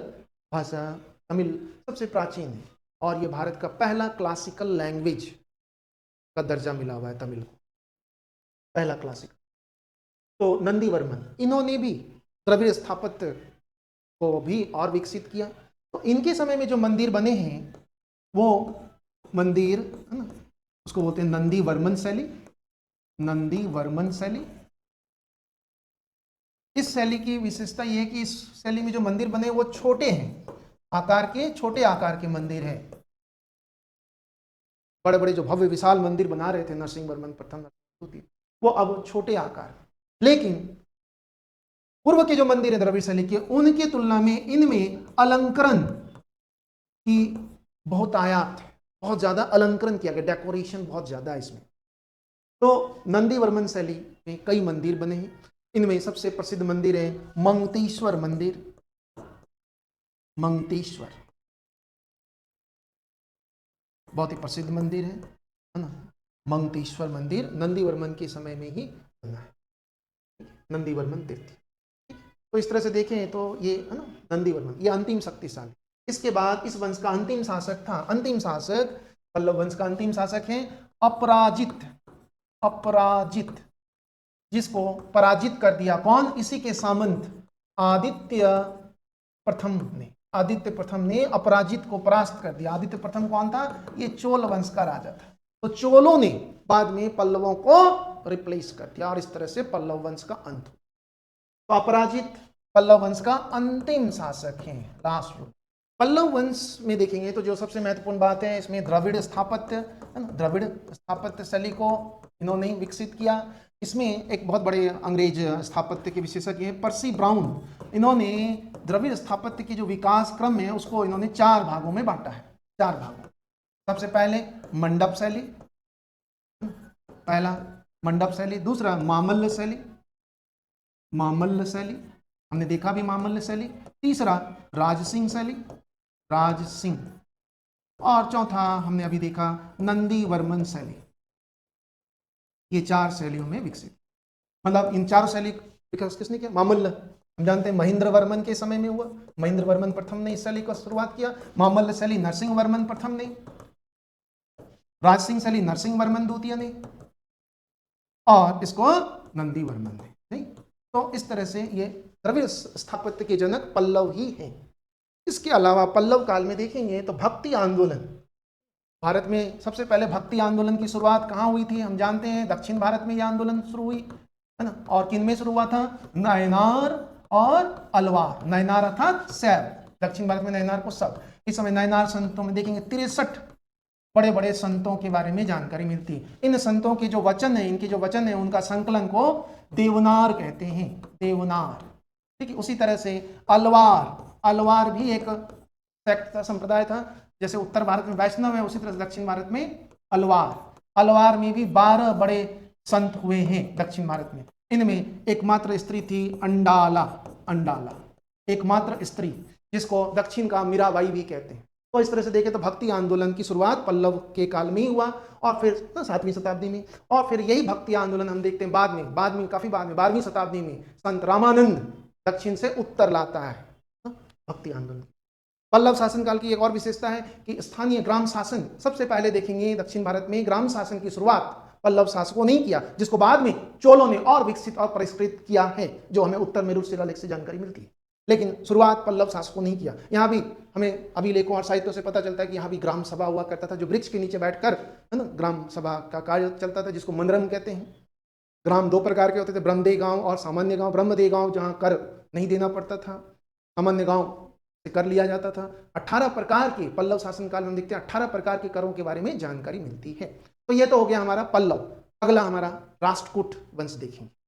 S1: भाषा, तमिल सबसे प्राचीन है, और ये भारत का पहला क्लासिकल लैंग्वेज का दर्जा मिला हुआ है तमिल को, पहला क्लासिकल। तो नंदीवर्मन, इन्होंने भी द्रविड़ स्थापत्य को भी और विकसित किया। तो इनके समय में जो मंदिर बने हैं वो मंदिर है ना, उसको बोलते हैं नंदीवर्मन शैली, नंदीवर्मन शैली। इस शैली की विशेषता यह है कि इस शैली में जो मंदिर बने वो छोटे हैं, आकार के, छोटे आकार के मंदिर है। बड़े बड़े जो भव्य विशाल मंदिर बना रहे थे नरसिंहवर्मन प्रथम, वो अब छोटे आकार। लेकिन पूर्व के जो मंदिर है द्रविड़ शैली के, उनकी तुलना में इनमें अलंकरण की बहुत आयात है, बहुत ज्यादा अलंकरण किया गया, डेकोरेशन बहुत ज्यादा है इसमें। तो नंदीवर्मन शैली में कई मंदिर बने हैं। इनमें सबसे प्रसिद्ध मंदिर है मंगतेश्वर मंदिर, मंगतेश्वर बहुत ही प्रसिद्ध मंदिर है ना। मंगतेश्वर मंदिर नंदीवर्मन के समय में ही बना है, नंदीवर्मन तृतीय। तो इस तरह से देखें तो ये है ना नंदीवर्मन, ये अंतिम शक्तिशाली। इसके बाद इस वंश का अंतिम शासक था, अंतिम शासक पल्लव वंश का अंतिम शासक है अपराजित, अपराजित, जिसको पराजित कर दिया कौन, इसी के सामंत आदित्य प्रथम ने, आदित्य प्रथम ने अपराजित को परास्त कर दिया। आदित्य प्रथम कौन था, ये चोल वंश का राजा था। तो चोलों ने बाद में पल्लवों को रिप्लेस कर दिया, और इस तरह से पल्लव वंश का अंत हुआ। तो अपराजित पल्लव वंश का अंतिम शासक है, लास्ट रूल। पल्लव वंश में देखेंगे तो जो सबसे महत्वपूर्ण बात है इसमें द्रविड़ स्थापत्य है ना, द्रविड़ स्थापत्य शैली को इन्होंने विकसित किया। इसमें एक बहुत बड़े अंग्रेज स्थापत्य के विशेषज्ञ हैं पर्सी ब्राउन, इन्होंने द्रविड़ स्थापत्य की जो विकास क्रम है उसको इन्होंने 4 भागों में बांटा है, 4 भागों। सबसे पहले मंडप शैली, पहला मंडप शैली, दूसरा मामल्य शैली, मामल्य शैली हमने देखा भी मामल्य शैली, तीसरा राजसिंह शैली, राजसिंह, और चौथा हमने अभी देखा नंदीवर्मन शैली। ये 4 शैलियों में विकसित, मतलब इन 4 शैली विकास किसने किया, मामल्य हम जानते हैं महेंद्र वर्मन के समय में हुआ, महेंद्र वर्मन प्रथम ने इस शैली को शुरुआत किया। मामल्य शैली नरसिंह वर्मन प्रथम ने, राजसिंह शैली नरसिंह वर्मन द्वितीय ने, और इसको नंदीवर्मन ने। नहीं, तो इस तरह से ये द्रविड़ स्थापत्य के जनक पल्लव ही हैं। इसके अलावा पल्लव काल में देखेंगे तो भक्ति आंदोलन, भारत में सबसे पहले भक्ति आंदोलन की शुरुआत कहाँ हुई थी, हम जानते हैं दक्षिण भारत में यह आंदोलन शुरू हुई है ना। और किन में शुरू हुआ था, नयनार और अलवार, नयनार अर्थात शैव, दक्षिण भारत में नयनार को सब। इस समय नयनार संतों में देखेंगे 63 बड़े बड़े संतों के बारे में जानकारी मिलती है। इन संतों के जो वचन है, इनके जो वचन है उनका संकलन को देवनार कहते हैं, देवनार। ठीक है, उसी तरह से अलवार, अलवार भी एक सेक्ट था, संप्रदाय था। जैसे उत्तर भारत में वैष्णव है उसी तरह से दक्षिण भारत में अलवार, अलवार में भी 12 बड़े संत हुए हैं दक्षिण भारत में। इनमें एकमात्र स्त्री थी अंडाला, अंडाला एकमात्र स्त्री, जिसको दक्षिण का मीराबाई भी कहते हैं। तो इस तरह से देखें तो भक्ति आंदोलन की शुरुआत पल्लव के काल में ही हुआ, और फिर 7वीं शताब्दी में, और फिर यही भक्ति आंदोलन हम देखते हैं बाद में काफी बाद में 12वीं शताब्दी में संत रामानंद दक्षिण से उत्तर लाता है भक्ति आंदोलन। पल्लव शासनकाल की एक और विशेषता है कि स्थानीय ग्राम शासन, सबसे पहले देखेंगे दक्षिण भारत में ग्राम शासन की शुरुआत पल्लव शासकों ने किया, जिसको बाद में चोलों ने और विकसित और परिष्कृत किया है, जो हमें उत्तर मेरू शिलालेख से जानकारी मिलती है। लेकिन शुरुआत पल्लव शासकों ने किया। यहाँ भी हमें अभिलेखों और साहित्यों से पता चलता है कि यहाँ भी ग्राम सभा हुआ करता था, जो वृक्ष के नीचे बैठकर, है ना, ग्राम सभा का कार्य चलता था, जिसको मंदरम कहते हैं। ग्राम दो प्रकार के होते थे, ब्रह्मदेह गांव और सामान्य गांव। ब्रह्मदेह गांव जहाँ कर नहीं देना पड़ता था, सामान्य गांव से कर लिया जाता था। 18 प्रकार के पल्लव शासनकाल में देखते हैं 18 प्रकार के करों के बारे में जानकारी मिलती है। तो ये तो हो गया हमारा पल्लव। अगला हमारा राष्ट्रकूट वंश देखेंगे।